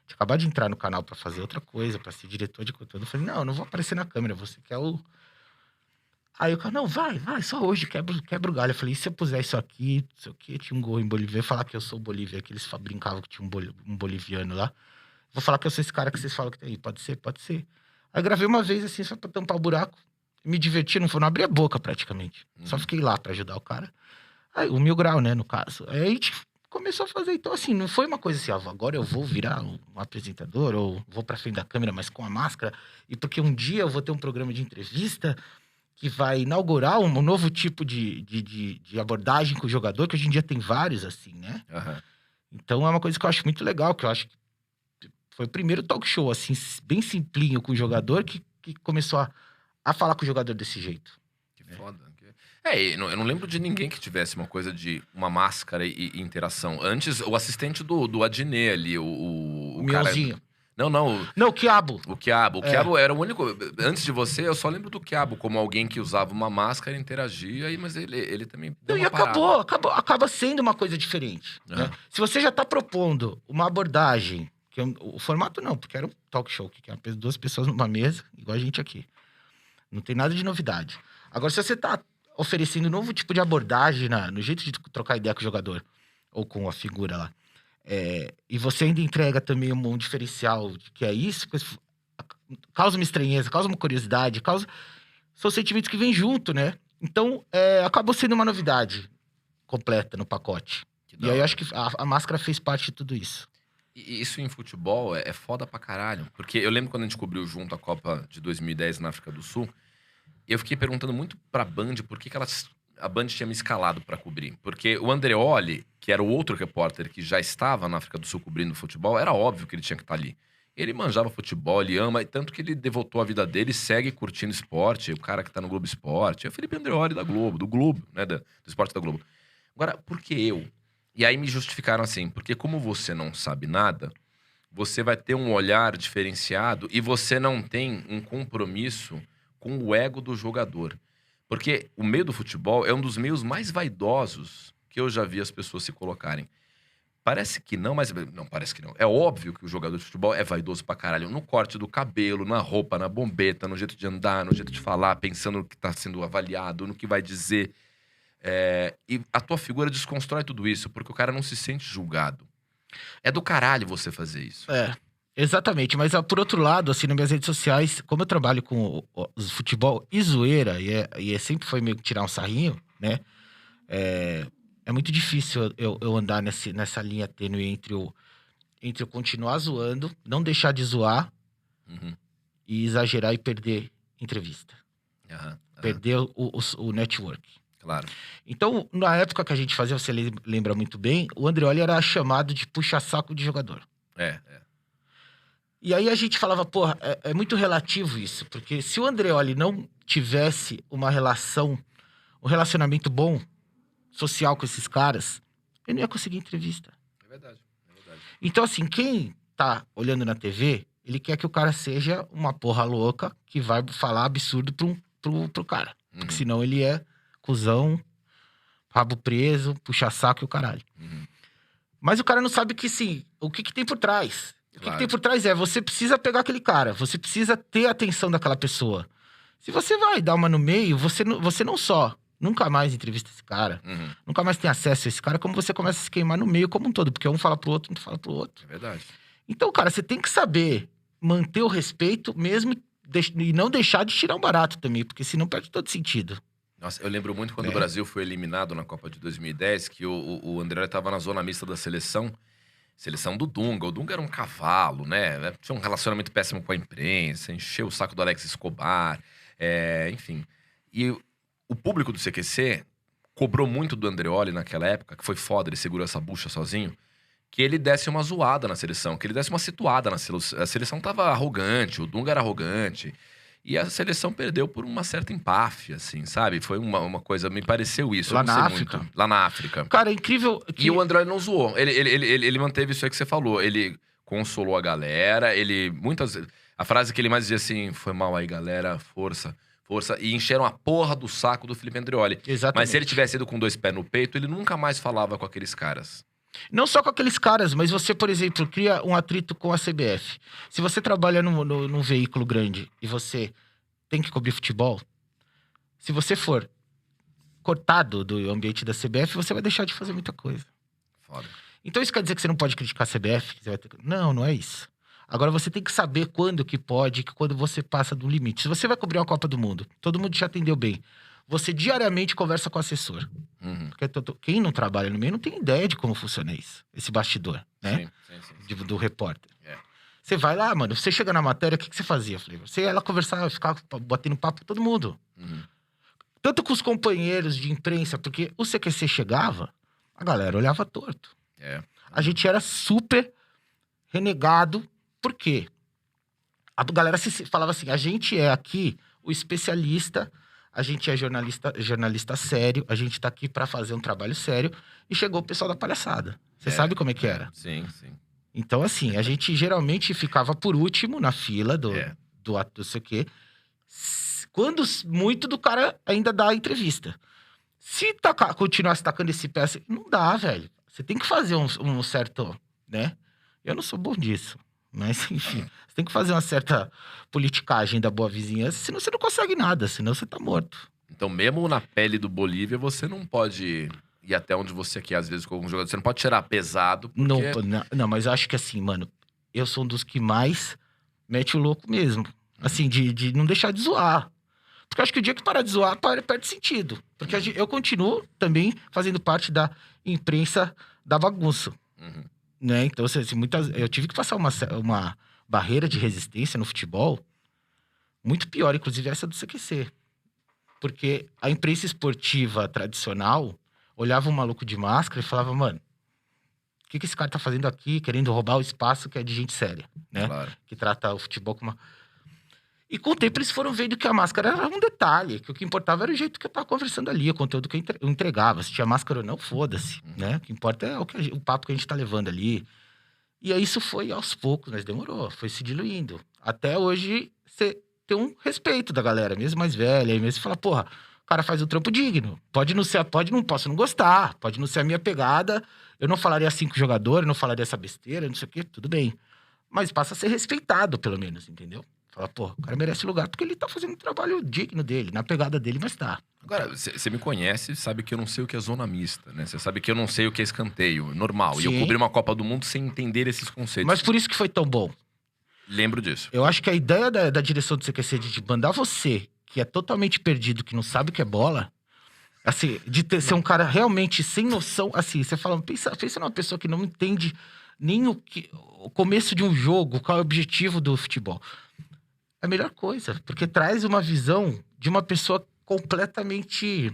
Tinha acabado de entrar no canal pra fazer outra coisa, pra ser diretor de conteúdo. Eu falei, não, eu não vou aparecer na câmera, você quer o... Aí o cara, não, vai, só hoje, quebra o galho. Eu falei, e se eu puser isso aqui, não sei o quê, tinha um gol em Bolívia, falar que eu sou Bolívia, que eles brincavam que tinha um boliviano lá. Vou falar que eu sou esse cara que vocês falam que tem aí, pode ser, pode ser. Aí gravei uma vez, assim, só pra tampar o buraco, me diverti, não abri a boca praticamente. Só fiquei lá pra ajudar o cara. Aí, o 1000 Grau, né, no caso. Aí a gente começou a fazer. Então, assim, não foi uma coisa assim, ó, agora eu vou virar um apresentador, ou vou pra frente da câmera, mas com a máscara, e porque um dia eu vou ter um programa de entrevista que vai inaugurar um novo tipo de abordagem com o jogador, que hoje em dia tem vários, assim, né? Então, é uma coisa que eu acho muito legal, que eu acho que foi o primeiro talk show, assim, bem simplinho com o jogador, que começou a falar com o jogador desse jeito. Que foda. Eu não lembro de ninguém que tivesse uma coisa de uma máscara e interação. Antes, o assistente do Adnet ali, o cara... Mionzinho. Não, o Quiabo. O Quiabo. O Quiabo era o único... Antes de você, eu só lembro do Quiabo como alguém que usava uma máscara e interagia, mas ele também deu uma parada. Acaba sendo uma coisa diferente. Né? Se você já tá propondo uma abordagem, que o formato não, porque era um talk show, que eram 2 pessoas numa mesa, igual a gente aqui. Não tem nada de novidade. Agora, se você tá oferecendo um novo tipo de abordagem no jeito de trocar ideia com o jogador, ou com a figura lá, e você ainda entrega também um diferencial que é isso, causa uma estranheza, causa uma curiosidade, são sentimentos que vêm junto, né? Então, acabou sendo uma novidade completa no pacote. E aí eu acho que a máscara fez parte de tudo isso. E isso em futebol é foda pra caralho. Porque eu lembro quando a gente cobriu junto a Copa de 2010 na África do Sul, eu fiquei perguntando muito pra Band por que a Band tinha me escalado pra cobrir. Porque o Andreoli, que era o outro repórter que já estava na África do Sul cobrindo futebol, era óbvio que ele tinha que estar ali. Ele manjava futebol, ele ama, e tanto que ele devotou a vida dele e segue curtindo esporte, o cara que tá no Globo Esporte. É o Felipe Andreoli do Globo, né? Do esporte da Globo. Agora, por que eu? E aí me justificaram assim, porque como você não sabe nada, você vai ter um olhar diferenciado e você não tem um compromisso com o ego do jogador. Porque o meio do futebol é um dos meios mais vaidosos que eu já vi as pessoas se colocarem. Parece que não, mas... Não, parece que não. É óbvio que o jogador de futebol é vaidoso pra caralho. No corte do cabelo, na roupa, na bombeta, no jeito de andar, no jeito de falar, pensando no que tá sendo avaliado, no que vai dizer. E a tua figura desconstrói tudo isso, porque o cara não se sente julgado. É do caralho você fazer isso. Exatamente. Mas por outro lado, assim, nas minhas redes sociais, como eu trabalho com o futebol e zoeira, e sempre foi meio que tirar um sarrinho, né? É muito difícil eu andar nessa linha tênue entre eu continuar zoando, não deixar de zoar, e exagerar e perder entrevista. Perder o network. Claro. Então, na época que a gente fazia, você lembra muito bem, o Andreoli era chamado de puxa-saco de jogador. E aí a gente falava, porra, é muito relativo isso, porque se o Andreoli não tivesse um relacionamento bom, social com esses caras, ele não ia conseguir entrevista. É verdade. Então, assim, quem tá olhando na TV, ele quer que o cara seja uma porra louca que vai falar absurdo pro cara. Porque senão ele é cuzão, rabo preso, puxa-saco e o caralho. Mas o cara não sabe que, sim, o que tem por trás. O que tem por trás você precisa pegar aquele cara, você precisa ter a atenção daquela pessoa. Se você vai dar uma no meio, você não só nunca mais entrevista esse cara, nunca mais tem acesso a esse cara, como você começa a se queimar no meio como um todo, porque um fala pro outro, fala pro outro. É verdade. Então, cara, você tem que saber manter o respeito mesmo e não deixar de tirar um barato também, porque senão perde todo sentido. Nossa, eu lembro muito quando o Brasil foi eliminado na Copa de 2010, que o André estava na zona mista da seleção do Dunga. O Dunga era um cavalo, né? Tinha um relacionamento péssimo com a imprensa, encheu o saco do Alex Escobar, enfim. E o público do CQC cobrou muito do Andreoli naquela época, que foi foda, ele segurou essa bucha sozinho, que ele desse uma zoada na seleção, que ele desse uma situada na seleção. A seleção tava arrogante, o Dunga era arrogante. E a seleção perdeu por uma certa empáfia, assim, sabe? Foi uma coisa, me pareceu isso. Lá eu não na sei África? muito. Lá na África. Cara, é incrível que... E o André não zoou. Ele manteve isso aí que você falou. Ele consolou a galera, a frase que ele mais dizia assim, foi mal aí, galera, força, força. E encheram a porra do saco do Felipe Andreoli. Exatamente. Mas se ele tivesse ido com 2 pés no peito, ele nunca mais falava com aqueles caras. Não só com aqueles caras, mas você, por exemplo, cria um atrito com a CBF. Se você trabalha num veículo grande e você tem que cobrir futebol, se você for cortado do ambiente da CBF, você vai deixar de fazer muita coisa. Foda. Então isso quer dizer que você não pode criticar a CBF? Que você vai ter... Não, não é isso. Agora você tem que saber quando que pode, quando você passa do limite. Se você vai cobrir uma Copa do Mundo, todo mundo te atendeu bem. Você diariamente conversa com o assessor. Porque quem não trabalha no meio não tem ideia de como funciona isso. Esse bastidor, né? Sim. Do repórter. É. Você vai lá, mano, você chega na matéria, o que você fazia, Flavor? Você ia lá conversar, ficar batendo papo com todo mundo. Tanto com os companheiros de imprensa, porque o CQC chegava, a galera olhava torto. É. A gente era super renegado. Por quê? A galera falava assim, a gente é aqui o especialista, a gente é jornalista sério, a gente tá aqui pra fazer um trabalho sério, e chegou o pessoal da palhaçada. Você sabe como é que era? Sim. Então, assim, a gente geralmente ficava por último na fila do ato, não sei o quê. Quando muito do cara ainda dá a entrevista. Se continuasse tacando esse pé assim, não dá, velho. Você tem que fazer um certo, né? Eu não sou bom disso. Mas, enfim, você tem que fazer uma certa politicagem da boa vizinhança, senão você não consegue nada, senão você tá morto. Então, mesmo na pele do Bolívia, você não pode ir até onde você quer, às vezes, com algum jogador. Você não pode tirar pesado, porque... Não, mas eu acho que assim, mano, eu sou um dos que mais mete o louco mesmo. Assim, de não deixar de zoar. Porque eu acho que o dia que parar de zoar, perde sentido. Porque eu continuo também fazendo parte da imprensa da bagunça. Né? Então, assim, eu tive que passar uma barreira de resistência no futebol muito pior, inclusive essa do CQC. Porque a imprensa esportiva tradicional olhava um maluco de máscara e falava, mano, o que esse cara tá fazendo aqui, querendo roubar o espaço que é de gente séria, né? Claro. Que trata o futebol como uma... E com o tempo eles foram vendo que a máscara era um detalhe, que o que importava era o jeito que eu tava conversando ali, o conteúdo que eu entregava. Se tinha máscara ou não, foda-se, né? O que importa é o papo que a gente tá levando ali. E aí isso foi aos poucos, mas demorou, foi se diluindo. Até hoje, você tem um respeito da galera, mesmo mais velha, aí mesmo você fala, porra, o cara faz o trampo digno. Posso não gostar, pode não ser a minha pegada, eu não falaria assim com o jogador, eu não falaria essa besteira, não sei o quê, tudo bem. Mas passa a ser respeitado, pelo menos, entendeu? Fala, pô, o cara merece lugar porque ele tá fazendo um trabalho digno dele, na pegada dele, mas tá. Agora, você me conhece, sabe que eu não sei o que é zona mista, né? Você sabe que eu não sei o que é escanteio, normal. Sim. E eu cobri uma Copa do Mundo sem entender esses conceitos. Mas por isso que foi tão bom. Lembro disso. Eu acho que a ideia da direção do CQC de mandar você, que é totalmente perdido, que não sabe o que é bola, assim, ser um cara realmente sem noção, assim, você fala, pensa numa pessoa que não entende nem o começo de um jogo, qual é o objetivo do futebol. É a melhor coisa, porque traz uma visão de uma pessoa completamente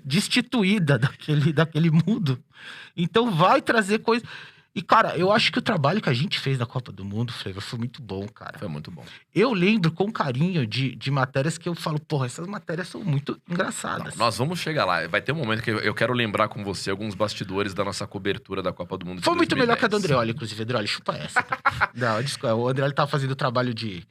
destituída daquele mundo. Então vai trazer coisa... E, cara, eu acho que o trabalho que a gente fez na Copa do Mundo, Flavor, foi muito bom, cara. Foi muito bom. Eu lembro com carinho de matérias que eu falo, porra, essas matérias são muito engraçadas. Não, nós vamos chegar lá. Vai ter um momento que eu quero lembrar com você alguns bastidores da nossa cobertura da Copa do Mundo de Foi muito 2010. melhor que a do Andreoli, inclusive. Andreoli, chupa essa. Tá? Não, desculpa. O Andreoli tava fazendo trabalho de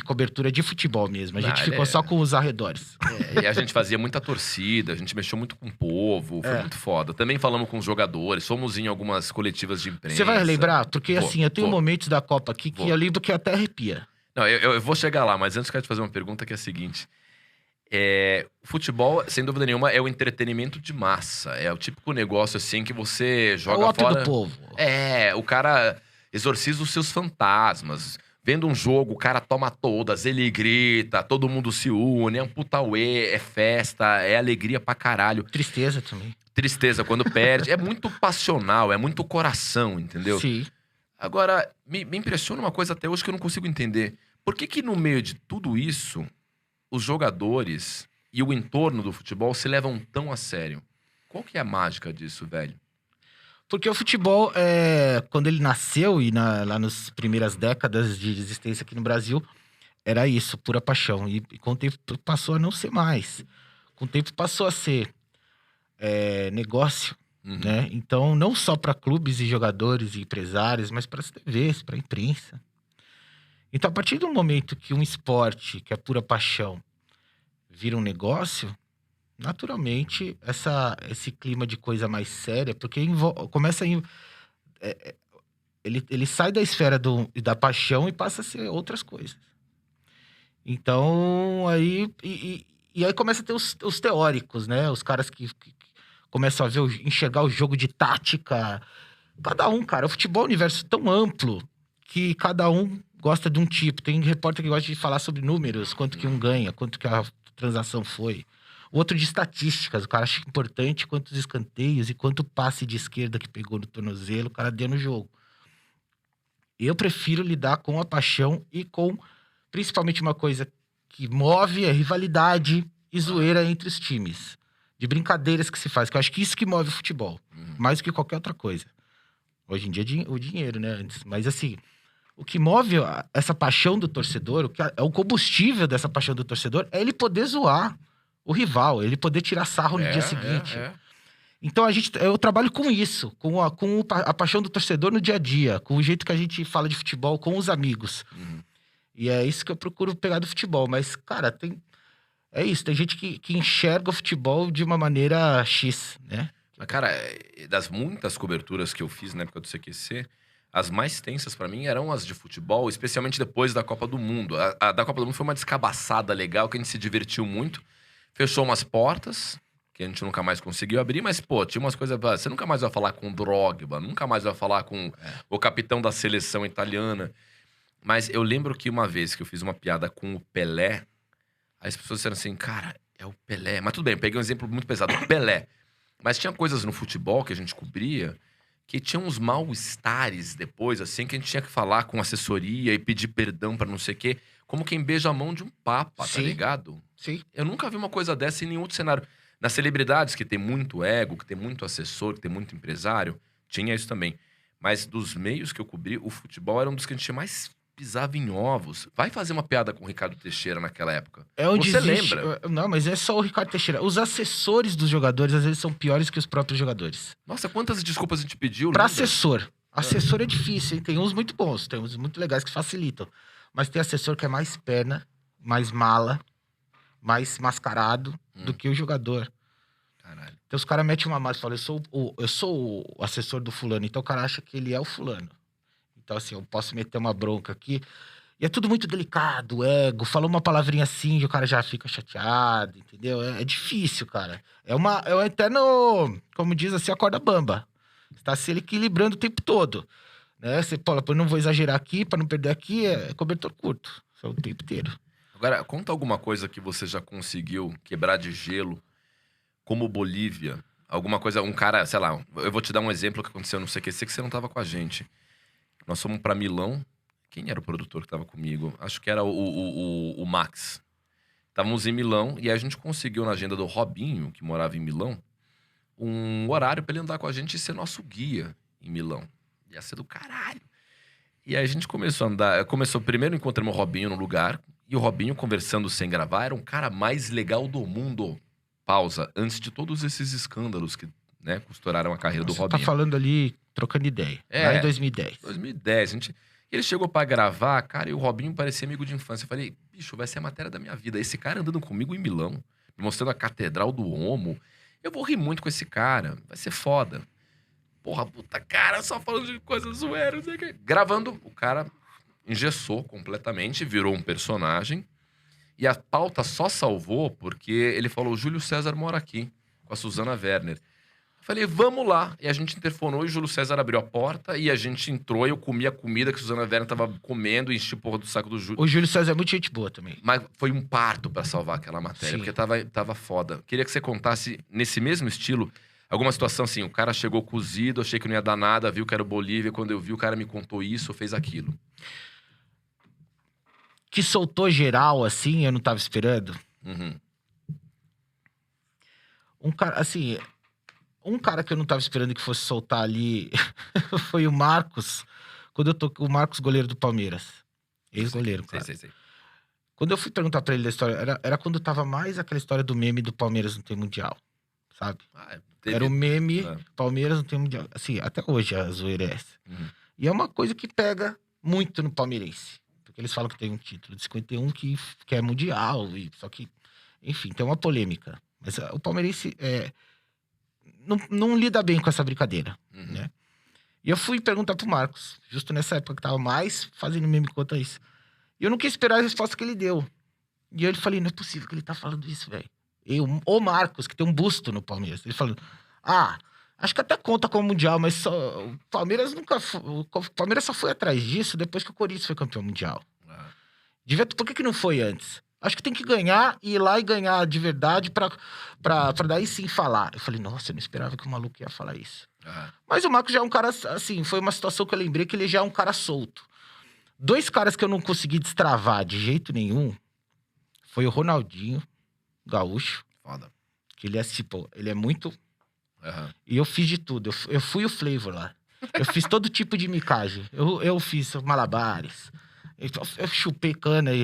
cobertura de futebol mesmo. A gente ficou só com os arredores. E a gente fazia muita torcida, a gente mexeu muito com o povo, foi muito foda. Também falamos com os jogadores, fomos em algumas coletivas de imprensa. Você vai lembrar? Porque assim, eu tenho momentos da Copa aqui que eu lembro que até arrepia. Não, eu vou chegar lá, mas antes eu quero te fazer uma pergunta que é a seguinte. O futebol, sem dúvida nenhuma, é o entretenimento de massa. É o típico negócio assim que você joga o ato fora... do povo. O cara exorciza os seus fantasmas. Vendo um jogo, o cara toma todas, ele grita, todo mundo se une, é um puta uê, é festa, é alegria pra caralho. Tristeza também. Tristeza quando perde. É muito passional, é muito coração, entendeu? Sim. Agora, me impressiona uma coisa até hoje que eu não consigo entender. Por que no meio de tudo isso, os jogadores e o entorno do futebol se levam tão a sério. Qual que é a mágica disso, velho? Porque o futebol, quando ele nasceu e lá nas primeiras décadas de existência aqui no Brasil, era isso, pura paixão. E com o tempo passou a não ser mais. Com o tempo passou a ser negócio, né? Então, não só para clubes e jogadores e empresários, mas para as TVs, para a imprensa. Então, a partir do momento que um esporte, que é pura paixão, vira um negócio, naturalmente, esse clima de coisa mais séria, porque começa a... ele sai da esfera da paixão e passa a ser outras coisas. Então, aí... E aí começa a ter os teóricos, né? Os caras que começam a enxergar o jogo de tática. Cada um, cara. O futebol é um universo tão amplo que cada um gosta de um tipo. Tem repórter que gosta de falar sobre números, quanto que um ganha, quanto que a transação foi. O outro de estatísticas. O cara acha importante quantos escanteios e quanto passe de esquerda que pegou no tornozelo o cara deu no jogo. Eu prefiro lidar com a paixão e com, principalmente, uma coisa que move a rivalidade e zoeira entre os times. De brincadeiras que se faz. Que eu acho que isso que move o futebol. Mais do que qualquer outra coisa. Hoje em dia o dinheiro, né? Antes. Mas assim, o que move essa paixão do torcedor, o que é o combustível dessa paixão do torcedor, é ele poder zoar o rival, ele poder tirar sarro no dia seguinte. Então eu trabalho com isso, com a paixão do torcedor no dia a dia, com o jeito que a gente fala de futebol com os amigos. E é isso que eu procuro pegar do futebol. Mas, cara, é isso. Tem gente que enxerga o futebol de uma maneira X, né? Mas, cara, das muitas coberturas que eu fiz na época do CQC, as mais tensas pra mim eram as de futebol, especialmente depois da Copa do Mundo. A da Copa do Mundo foi uma descabaçada legal, que a gente se divertiu muito. Fechou umas portas, que a gente nunca mais conseguiu abrir, mas, pô, tinha umas coisas... Você nunca mais vai falar com o Drogba, nunca mais vai falar com o capitão da seleção italiana... Mas eu lembro que uma vez que eu fiz uma piada com o Pelé, aí as pessoas disseram assim, cara, é o Pelé. Mas tudo bem, eu peguei um exemplo muito pesado, o Pelé. Mas tinha coisas no futebol que a gente cobria que tinha uns mal-estares depois, assim, que a gente tinha que falar com assessoria e pedir perdão pra não sei o quê. Como quem beija a mão de um papa, tá ligado? Sim. Eu nunca vi uma coisa dessa em nenhum outro cenário. Nas celebridades, que tem muito ego, que tem muito assessor, que tem muito empresário, tinha isso também. Mas dos meios que eu cobri, o futebol era um dos que a gente mais... pisava em ovos. Vai fazer uma piada com o Ricardo Teixeira naquela época. Você lembra? Não, mas é só o Ricardo Teixeira. Os assessores dos jogadores, às vezes, são piores que os próprios jogadores. Nossa, quantas desculpas a gente pediu, Pra lembra? assessor. Assessor é difícil, hein? Tem uns muito bons, tem uns muito legais que facilitam. Mas tem assessor que é mais perna, mais mala, mais mascarado do que o jogador. Caralho. Então os caras metem uma massa e falam, eu sou o assessor do fulano. Então o cara acha que ele é o fulano. Então, assim, eu posso meter uma bronca aqui. E é tudo muito delicado, ego. Falou uma palavrinha assim e o cara já fica chateado, entendeu? É difícil, cara. É um eterno, como diz assim, a corda bamba. Você tá se equilibrando o tempo todo. Né? Você fala, pô, não vou exagerar aqui, pra não perder aqui, é cobertor curto. Só o tempo inteiro. Agora, conta alguma coisa que você já conseguiu quebrar de gelo, como Bolívia. Alguma coisa, um cara, sei lá, eu vou te dar um exemplo que aconteceu no CQC que você não tava com a gente. Nós fomos pra Milão. Quem era o produtor que tava comigo? Acho que era o Max. Estávamos em Milão e aí a gente conseguiu na agenda do Robinho, que morava em Milão, um horário pra ele andar com a gente e ser nosso guia em Milão. Ia ser do caralho. E aí a gente começou a andar. Primeiro encontramos o Robinho no lugar. E o Robinho, conversando sem gravar, era um cara mais legal do mundo. Pausa. Antes de todos esses escândalos que, né, costuraram a carreira do Robinho. Você tá falando ali, trocando ideia. Lá em 2010. 2010. Ele chegou pra gravar, cara, e o Robinho parecia amigo de infância. Eu falei, bicho, vai ser a matéria da minha vida. Esse cara andando comigo em Milão, me mostrando a Catedral do Omo. Eu vou rir muito com esse cara. Vai ser foda. Porra, puta cara, só falando de coisas zoeiras. Gravando, o cara engessou completamente, virou um personagem. E a pauta só salvou porque ele falou, o Júlio César mora aqui, com a Susana Werner. Falei, vamos lá. E a gente interfonou e o Júlio César abriu a porta e a gente entrou e eu comi a comida que a Susana Werner tava comendo e enchi porra do saco do Júlio. O Júlio César é muito gente boa também. Mas foi um parto pra salvar aquela matéria, Sim. porque tava foda. Queria que você contasse, nesse mesmo estilo, alguma situação assim, o cara chegou cozido, achei que não ia dar nada, viu que era o Bolívia, quando eu vi o cara me contou isso, fez aquilo. Que soltou geral, assim, eu não tava esperando. Uhum. Um cara, assim, um cara que eu não tava esperando que fosse soltar ali foi o Marcos. O Marcos, goleiro do Palmeiras. Ex-goleiro, cara. Sei. Quando eu fui perguntar pra ele da história, era quando tava mais aquela história do meme do Palmeiras não tem mundial, sabe? Era o meme Palmeiras não tem mundial. Assim, até hoje a zoeira é essa. E é uma coisa que pega muito no palmeirense. Porque eles falam que tem um título de 51 que é mundial. Só que, enfim, tem uma polêmica. Mas o palmeirense não lida bem com essa brincadeira, né? E eu fui perguntar pro Marcos, justo nessa época que tava mais fazendo meme quanto a isso. E eu não quis esperar a resposta que ele deu. E eu falei, não é possível que ele tá falando isso, velho. O Marcos, que tem um busto no Palmeiras, ele falou, acho que até conta como mundial, mas o Palmeiras o Palmeiras só foi atrás disso depois que o Corinthians foi campeão mundial. Por que não foi antes? Acho que tem que ganhar e ir lá e ganhar de verdade pra daí sim falar. Eu falei, nossa, eu não esperava que o maluco ia falar isso. Mas o Marcos já é um cara, assim, foi uma situação que eu lembrei que ele já é um cara solto. 2 caras que eu não consegui destravar de jeito nenhum foi o Ronaldinho Gaúcho. Foda. Que ele ele é muito... E eu fiz de tudo. Eu fui o Flavor lá. Eu fiz todo tipo de micagem. Eu fiz malabares. Eu chupei cana e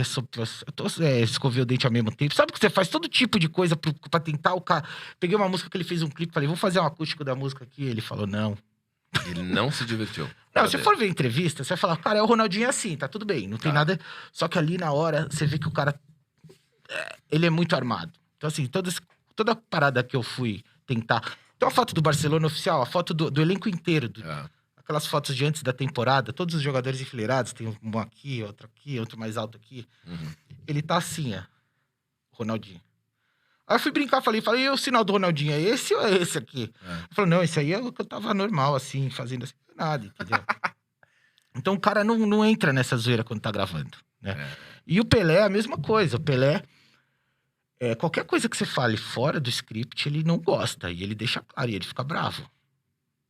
escovei o dente ao mesmo tempo. Sabe que você faz todo tipo de coisa pra tentar o cara... Peguei uma música que ele fez um clipe, falei, vamos fazer um acústico da música aqui. Ele falou, não. Ele não se divertiu. Não, se for ver entrevista, você vai falar, cara, o Ronaldinho é assim, tá tudo bem, não tem nada... Só que ali na hora, você vê que o cara... ele é muito armado. Então, assim, toda parada que eu fui tentar... Tem uma foto do Barcelona oficial, a foto do elenco inteiro. Aquelas fotos de antes da temporada, todos os jogadores enfileirados, tem um aqui, outro mais alto aqui. Ele tá assim, ó. Ronaldinho. Aí eu fui brincar, falei, e o sinal do Ronaldinho é esse ou é esse aqui? Ele falou, não, esse aí é o que eu tava normal, assim, fazendo assim, nada, entendeu? Então o cara não entra nessa zoeira quando tá gravando, né? E o Pelé é a mesma coisa, o Pelé... qualquer coisa que você fale fora do script, ele não gosta, e ele deixa claro, e ele fica bravo,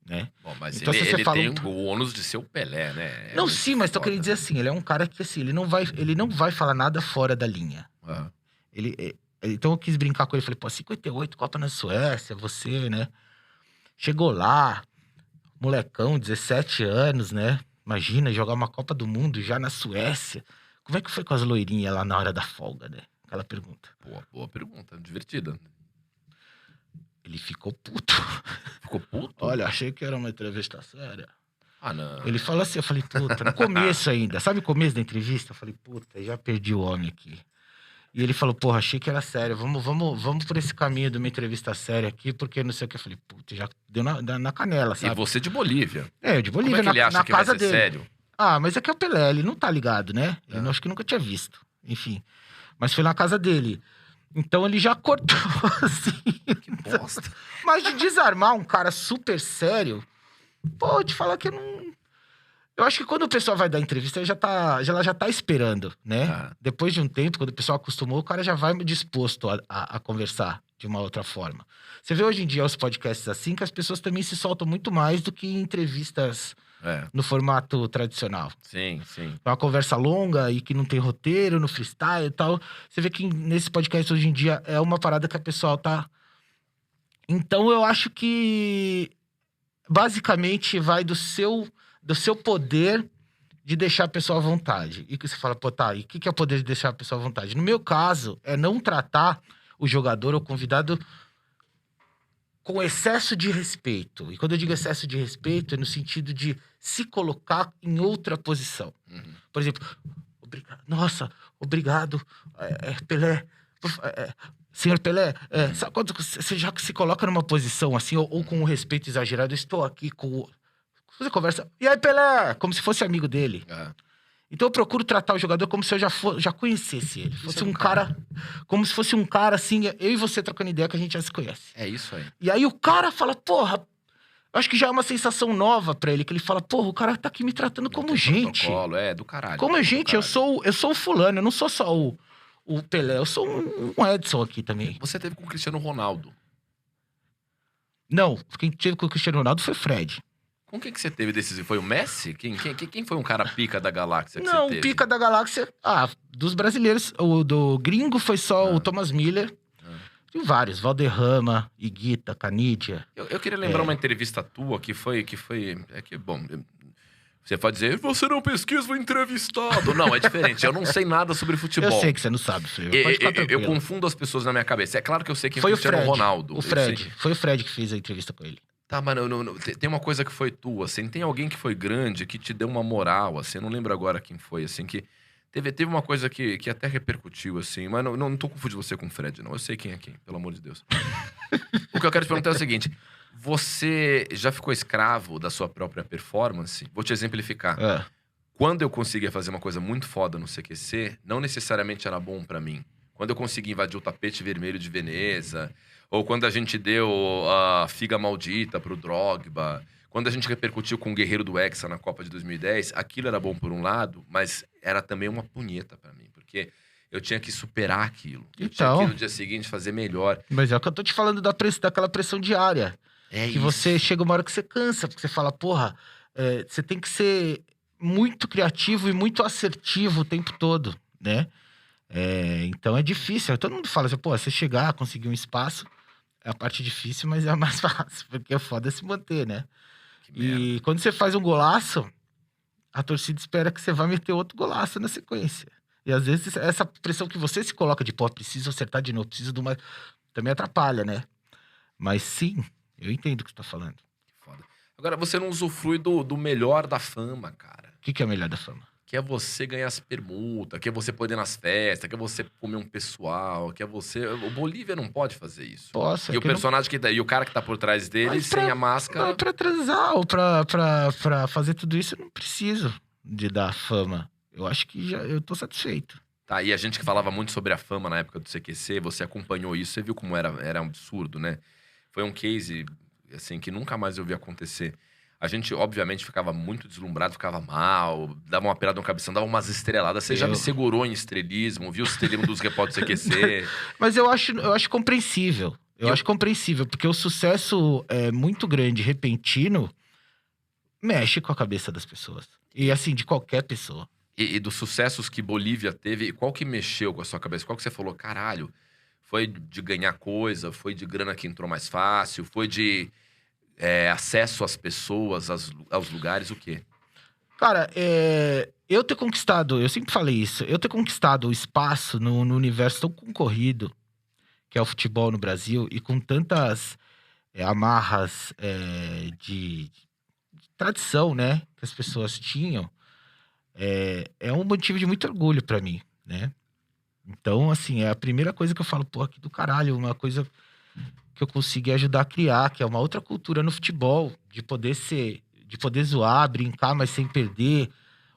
né? Bom, mas então, ele tem o ônus de ser o Pelé, né? Não, sim, mas tô querendo dizer assim, ele é um cara que, assim, ele não vai falar nada fora da linha. Então eu quis brincar com ele, falei, 58, Copa na Suécia, você, né? Chegou lá, molecão, 17 anos, né? Imagina, jogar uma Copa do Mundo já na Suécia. Como é que foi com as loirinhas lá na hora da folga, né? Aquela pergunta. Boa pergunta, divertida. Ele ficou puto. Ficou puto? Olha, achei que era uma entrevista séria. Não. Ele falou assim, eu falei, puta, no começo ainda. Sabe o começo da entrevista? Eu falei, puta, já perdi o homem aqui. E ele falou, porra, achei que era sério. Vamos por esse caminho de uma entrevista séria aqui, porque não sei o que. Eu falei, puta, já deu na canela, sabe? E você de Bolívia. De Bolívia, Como é que ele acha que casa vai ser dele. sério? Mas é que é o Pelé, ele não tá ligado, né? Eu acho que nunca tinha visto. Enfim. Mas foi na casa dele. Então ele já cortou, assim. Que bosta. Mas de desarmar um cara super sério, te falar que eu não... Eu acho que quando o pessoal vai dar entrevista, ela já tá esperando, né? Depois de um tempo, quando o pessoal acostumou, o cara já vai disposto a conversar de uma outra forma. Você vê hoje em dia os podcasts assim, que as pessoas também se soltam muito mais do que em entrevistas no formato tradicional. Sim. É uma conversa longa e que não tem roteiro, no freestyle e tal. Você vê que nesse podcast hoje em dia é uma parada que a pessoa tá... Então eu acho que basicamente vai do seu poder de deixar a pessoa à vontade. E que você fala, e o que é o poder de deixar a pessoa à vontade? No meu caso, é não tratar o jogador ou o convidado com excesso de respeito. E quando eu digo excesso de respeito, é no sentido de se colocar em outra posição. Por exemplo, obrigado, Pelé. Senhor Pelé, sabe quando você já se coloca numa posição assim, ou com um respeito exagerado, eu estou aqui com... Você conversa, e aí, Pelé? Como se fosse amigo dele. Então eu procuro tratar o jogador como se eu já conhecesse ele. Fosse um cara, como se fosse um cara assim, eu e você trocando ideia que a gente já se conhece. É isso aí. E aí o cara fala, eu acho que já é uma sensação nova pra ele, que ele fala, o cara tá aqui me tratando como gente. Protocolo, do caralho. Como gente, eu sou o fulano, eu não sou só o Pelé, eu sou um Edson aqui também. Você teve com o Cristiano Ronaldo. Não, quem teve com o Cristiano Ronaldo foi o Fred. Com quem que você teve desses? Foi o Messi? Quem foi um cara pica da galáxia que Não, você teve? pica da galáxia... dos brasileiros. O do gringo foi só o Thomas Miller. Tem vários. Valderrama, Higuita, Canidia. Eu queria lembrar uma entrevista tua bom, você pode dizer, você não pesquisa o entrevistado. Não, é diferente. Eu não sei nada sobre futebol. Eu sei que você não sabe, Freire. Pode ficar Eu tranquilo. confundo as pessoas na minha cabeça. É claro que eu sei quem Foi o Cristiano Fred. Ronaldo. O Fred. Foi o Fred que fez a entrevista com ele. Tá, mas tem uma coisa que foi tua, assim. Tem alguém que foi grande, que te deu uma moral, assim. Eu não lembro agora quem foi, assim, que... Teve uma coisa que até repercutiu, assim. Mas não tô confundindo você com o Fred, não. Eu sei quem é quem, pelo amor de Deus. O que eu quero te perguntar é o seguinte. Você já ficou escravo da sua própria performance? Vou te exemplificar. Quando eu conseguia fazer uma coisa muito foda no CQC, não necessariamente era bom pra mim. Quando eu consegui invadir o tapete vermelho de Veneza, ou quando a gente deu a figa maldita pro Drogba, quando a gente repercutiu com o Guerreiro do Hexa na Copa de 2010, aquilo era bom por um lado, mas era também uma punheta pra mim, porque eu tinha que superar aquilo. Eu tinha que no dia seguinte fazer melhor. Mas é o que eu tô te falando daquela pressão diária. É que isso. você chega uma hora que você cansa, porque você fala, porra, você tem que ser muito criativo e muito assertivo o tempo todo, né? Então é difícil. Todo mundo fala assim, pô, você chegar, conseguir um espaço, é a parte difícil, mas é a mais fácil, porque é foda se manter, né? E quando você faz um golaço, a torcida espera que você vá meter outro golaço na sequência. E às vezes essa pressão que você se coloca de, pô, preciso acertar de novo, preciso de uma... Também atrapalha, né? Mas sim, eu entendo o que você tá falando. Foda. Agora, você não usufrui do melhor da fama, cara. O que é o melhor da fama? Que é você ganhar as permutas, que é você poder ir nas festas, que é você comer um pessoal, que é você... O Bolívia não pode fazer isso. Posso. E o personagem e o cara que tá por trás dele, sem a máscara... Pra transar ou pra fazer tudo isso, eu não preciso de dar fama. Eu acho que eu tô satisfeito. Tá, e a gente que falava muito sobre a fama na época do CQC, você acompanhou isso, você viu como era um absurdo, né? Foi um case, assim, que nunca mais eu vi acontecer. A gente, obviamente, ficava muito deslumbrado, ficava mal, dava uma pelada no cabeção, dava umas estreladas. Você já me segurou em estrelismo, viu o estrelismo dos repórteres do CQC. Mas eu acho compreensível. Eu acho compreensível, porque o sucesso é muito grande, repentino, mexe com a cabeça das pessoas. E assim, de qualquer pessoa. E dos sucessos que Bolívia teve, qual que mexeu com a sua cabeça? Qual que você falou, caralho, foi de ganhar coisa, foi de grana que entrou mais fácil, foi de acesso às pessoas, aos lugares, o quê? Cara, eu ter conquistado, eu sempre falei isso, eu ter conquistado o espaço no universo tão concorrido, que é o futebol no Brasil, e com tantas amarras de tradição, né, que as pessoas tinham, é um motivo de muito orgulho pra mim, né? Então, assim, é a primeira coisa que eu falo, pô, que do caralho, uma coisa que eu consegui ajudar a criar, que é uma outra cultura no futebol, de poder zoar, brincar, mas sem perder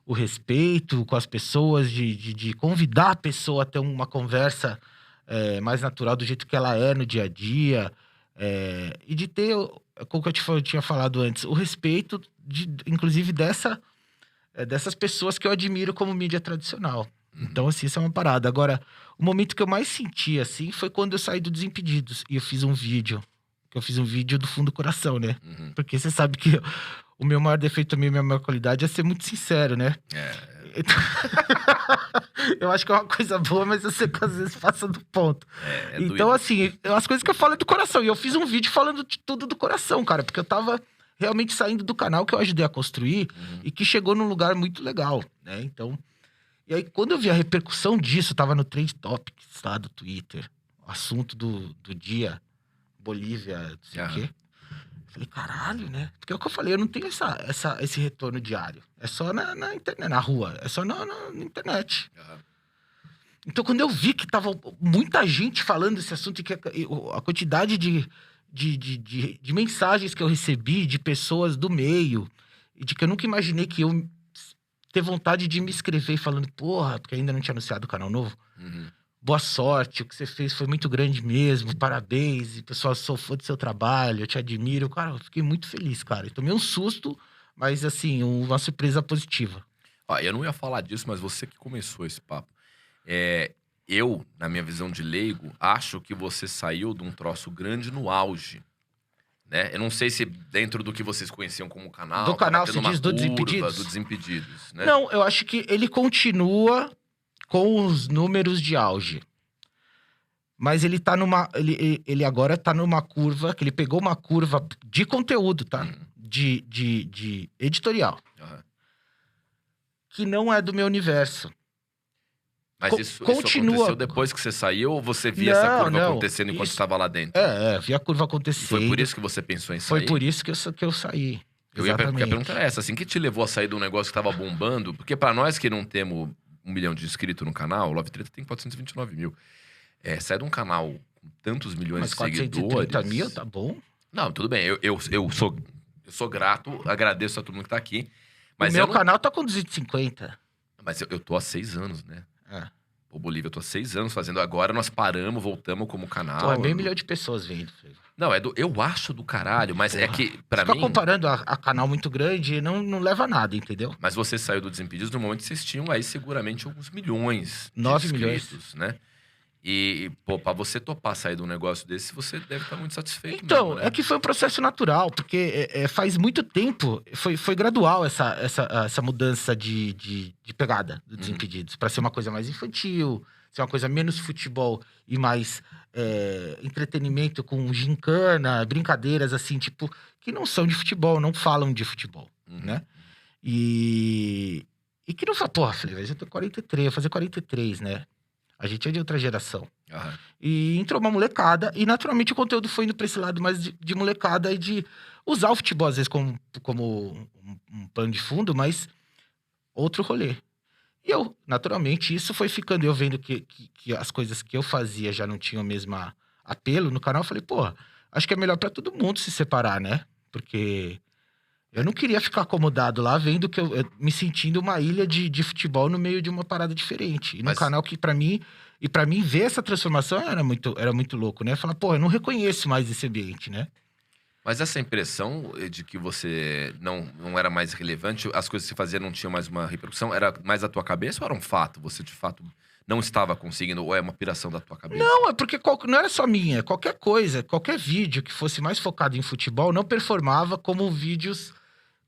o respeito com as pessoas, de convidar a pessoa a ter uma conversa mais natural do jeito que ela é no dia a dia, e de ter, como eu tinha falado antes, o respeito, inclusive, dessas pessoas que eu admiro como mídia tradicional. Então, assim, isso é uma parada. Agora, o momento que eu mais senti, assim, foi quando eu saí do Desimpedidos. E eu fiz um vídeo. Eu fiz um vídeo do fundo do coração, né? Porque você sabe que o meu maior defeito também, a minha maior qualidade é ser muito sincero, né? Então... eu acho que é uma coisa boa, mas eu sei que às vezes passa do ponto. Então, assim, as coisas que eu falo é do coração. E eu fiz um vídeo falando de tudo do coração, cara. Porque eu tava realmente saindo do canal que eu ajudei a construir e que chegou num lugar muito legal, né? Então... E aí, quando eu vi a repercussão disso, tava no Trend Topics lá do Twitter, o assunto do dia, Bolívia, não sei o quê. Falei, caralho, né? Porque é o que eu falei, eu não tenho esse retorno diário. É só na internet, na rua, é só na internet. Então, quando eu vi que tava muita gente falando desse assunto, e que a quantidade de mensagens que eu recebi de pessoas do meio, e de que eu nunca imaginei que eu ter vontade de me inscrever falando, porra, porque ainda não tinha anunciado o canal novo. Boa sorte, o que você fez foi muito grande mesmo, parabéns, e pessoal, sou fã do seu trabalho, eu te admiro. Cara, eu fiquei muito feliz, cara. Eu tomei um susto, mas assim, uma surpresa positiva. Eu não ia falar disso, mas você que começou esse papo. Eu, na minha visão de leigo, acho que você saiu de um troço grande no auge. Né? Eu não sei se dentro do que vocês conheciam como canal... Do canal, você diz do Desimpedidos? Do Desimpedidos, né? Não, eu acho que ele continua com os números de auge. Mas ele tá numa. Ele agora tá numa curva, que ele pegou uma curva de conteúdo, tá? De editorial. Aham. Que não é do meu universo. Mas isso Continua. aconteceu depois que você saiu ou você via Não, essa curva não. acontecendo enquanto Isso- estava lá dentro? Vi a curva E acontecer. foi por isso que você pensou em Foi sair? por isso que eu saí. Porque a Exatamente. pergunta era essa, assim, que te levou a sair de um negócio que tava bombando? Porque pra nós que não temos 1 milhão de inscritos no canal, o Love Treta tem 429 mil. Sair de um canal com tantos milhões Mas de 430 seguidores... mil, tá bom? Não, tudo bem, eu sou grato, agradeço a todo mundo que tá aqui. Mas O meu eu não- canal tá com 250. Mas eu tô há 6 anos, né? É. Ô, Bolívia, eu tô há 6 anos fazendo. Agora nós paramos, voltamos como canal. Pô, é meio milhão de pessoas vendo. Não, eu acho do caralho, mas é que, pra Ficar mim... comparando a canal muito grande não leva a nada, entendeu? Mas você saiu do Desimpedidos no momento que vocês tinham aí seguramente alguns milhões de 9 milhões. inscritos, né? E, pô, pra você topar sair de um negócio desse, você deve estar muito satisfeito Então, mesmo, né? é que foi um processo natural, porque faz muito tempo, foi gradual essa mudança de pegada do Desimpedidos, pra ser uma coisa mais infantil, ser uma coisa menos futebol e mais entretenimento com gincana, brincadeiras assim, tipo, que não são de futebol, não falam de futebol, Uhum. né? E que não fala, porra, falei, eu tenho 43, vou fazer 43, né? A gente é de outra geração. Aham. E entrou uma molecada, e naturalmente o conteúdo foi indo pra esse lado mais de molecada e de usar o futebol, às vezes, como um pano de fundo, mas outro rolê. E eu, naturalmente, isso foi ficando. Eu vendo que as coisas que eu fazia já não tinham o mesmo apelo no canal, eu falei, pô, acho que é melhor pra todo mundo se separar, né? Porque eu não queria ficar acomodado lá, vendo que eu me sentindo uma ilha de futebol no meio de uma parada diferente. E num Mas- canal que, pra mim ver essa transformação era muito louco, né? Falar, pô, eu não reconheço mais esse ambiente, né? Mas essa impressão de que você não era mais relevante, as coisas que você fazia não tinham mais uma repercussão, era mais da tua cabeça ou era um fato? Você, de fato, não estava conseguindo, ou é uma piração da tua cabeça? Não, é porque não era só minha. Qualquer coisa, qualquer vídeo que fosse mais focado em futebol não performava como vídeos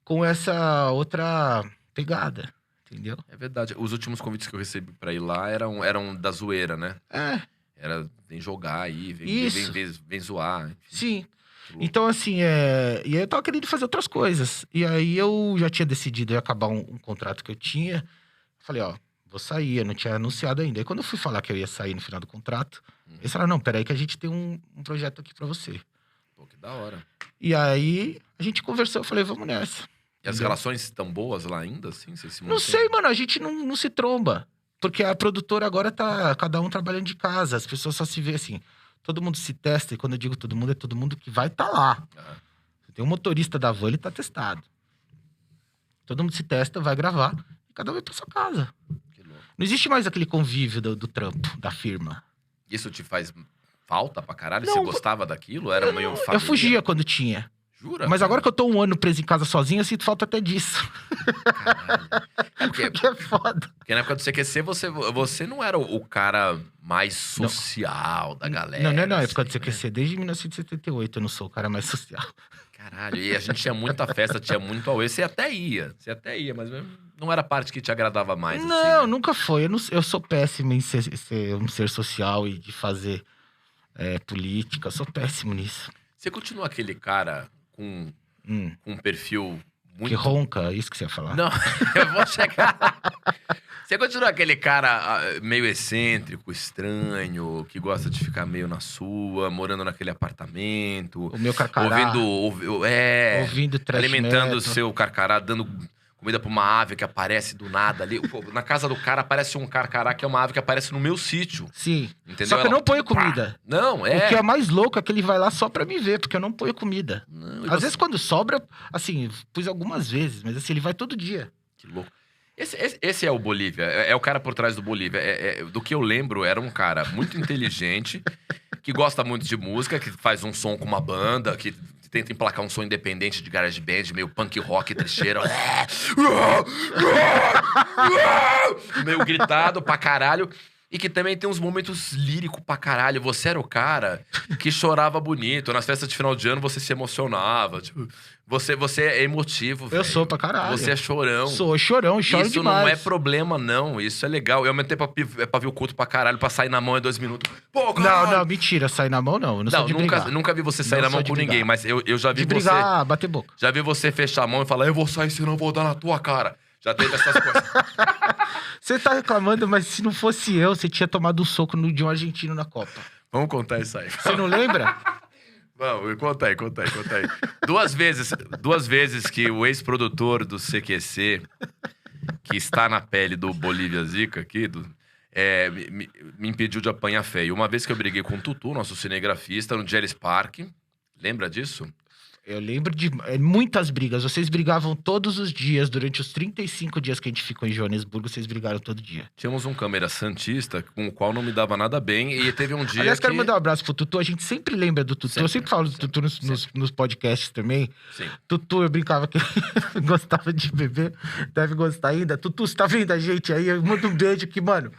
com essa outra pegada, entendeu? É verdade. Os últimos convites que eu recebi pra ir lá eram da zoeira, né? É, Era, vem jogar aí, Isso. vem zoar. Enfim. sim. Que louco. Então, assim, e aí eu tava querendo fazer outras coisas. E aí eu já tinha decidido em acabar um contrato que eu tinha. Falei, ó, vou sair, eu não tinha anunciado ainda. Aí quando eu fui falar que eu ia sair no final do contrato, eles falaram, não, peraí que a gente tem um projeto aqui pra você. Pô, que da hora. E aí a gente conversou, eu falei, vamos nessa. E as Entendeu? relações estão boas lá ainda, assim? Vocês se Não mantêm? sei, mano, a gente não se tromba. Porque a produtora agora tá cada um trabalhando de casa. As pessoas só se vê assim. Todo mundo se testa, e quando eu digo todo mundo, é todo mundo que vai estar lá. Ah, Tem um motorista da van, ele tá testado. Todo mundo se testa, vai gravar, e cada um vai pra sua casa. que louco. Não existe mais aquele convívio do trampo, da firma. Isso te faz falta pra caralho? Não, Você gostava daquilo? Era meio família? Eu fugia quando tinha. Jura? Mas agora que eu tô 1 ano preso em casa sozinho, eu sinto falta até disso. Caralho. É porque, Porque é foda. porque na época do CQC, você não era o cara mais social da galera. Não é na assim, época do né? CQC. Desde 1978 eu não sou o cara mais social. Caralho, e a gente tinha muita festa, tinha muito auê. Você até ia, mas não era a parte que te agradava mais, assim, Não, né? nunca foi. Eu sou péssimo em ser um ser social e de fazer política. Eu sou péssimo nisso. Você continua aquele cara com um perfil muito... Que ronca, isso que você ia falar. Não, eu vou chegar. Você continua aquele cara meio excêntrico, estranho, que gosta de ficar meio na sua, morando naquele apartamento, O meu carcará, ouvindo trash alimentando o metal. seu carcará, dando comida pra uma ave que aparece do nada ali. Pô, na casa do cara aparece um carcará, que é uma ave que aparece no meu sítio. Sim. Entendeu? Só que eu Ela- não ponho comida. Não, O que é. é mais louco é que ele vai lá só pra me ver, porque eu não ponho comida. Não, e Às você- vezes quando sobra, assim, pus algumas vezes, mas assim, ele vai todo dia. Que louco. Esse é o Bolívia, é o cara por trás do Bolívia. Do que eu lembro, era um cara muito inteligente, que gosta muito de música, que faz um som com uma banda, que tenta emplacar um som independente de garage band, meio punk rock, trecheira. Meio gritado pra caralho. E que também tem uns momentos líricos pra caralho. Você era o cara que chorava bonito. Nas festas de final de ano, você se emocionava. Tipo, você é emotivo, velho. Eu sou pra caralho. Você é chorão. Sou chorão, choro Isso demais. não é problema, não. Isso é legal. E ao mesmo tempo é pra ver o culto pra caralho, pra sair na mão em 2 minutos. Pô, caralho. Não, mentira. Sair na mão, não. Eu não sou de brigar. Nunca vi você sair Não na mão sou de com brigar. ninguém. Mas eu já vi De você... brigar, bater boca. Já vi você fechar a mão e falar, eu vou sair, senão eu vou dar na tua cara. Já teve essas coisas. Você tá reclamando, mas se não fosse eu, você tinha tomado um soco de um argentino na Copa. Vamos contar isso aí. Você não lembra? Vamos, conta aí. Duas vezes que o ex-produtor do CQC, que está na pele do Bolívia Zica aqui, me impediu de apanhar feio. Uma vez que eu briguei com o Tutu, nosso cinegrafista, no Jellis Park. Lembra disso? Eu lembro de muitas brigas. Vocês brigavam todos os dias. Durante os 35 dias que a gente ficou em Joanesburgo, vocês brigaram todo dia. Tínhamos um câmera santista com o qual não me dava nada bem. E teve um dia Aliás, quero mandar um abraço pro Tutu. A gente sempre lembra do Tutu. Eu sempre falo do Tutu nos podcasts também. Sim. Tutu, eu brincava que gostava de beber. Deve gostar ainda. Tutu, você tá vendo a gente aí? Eu mando um beijo que, mano...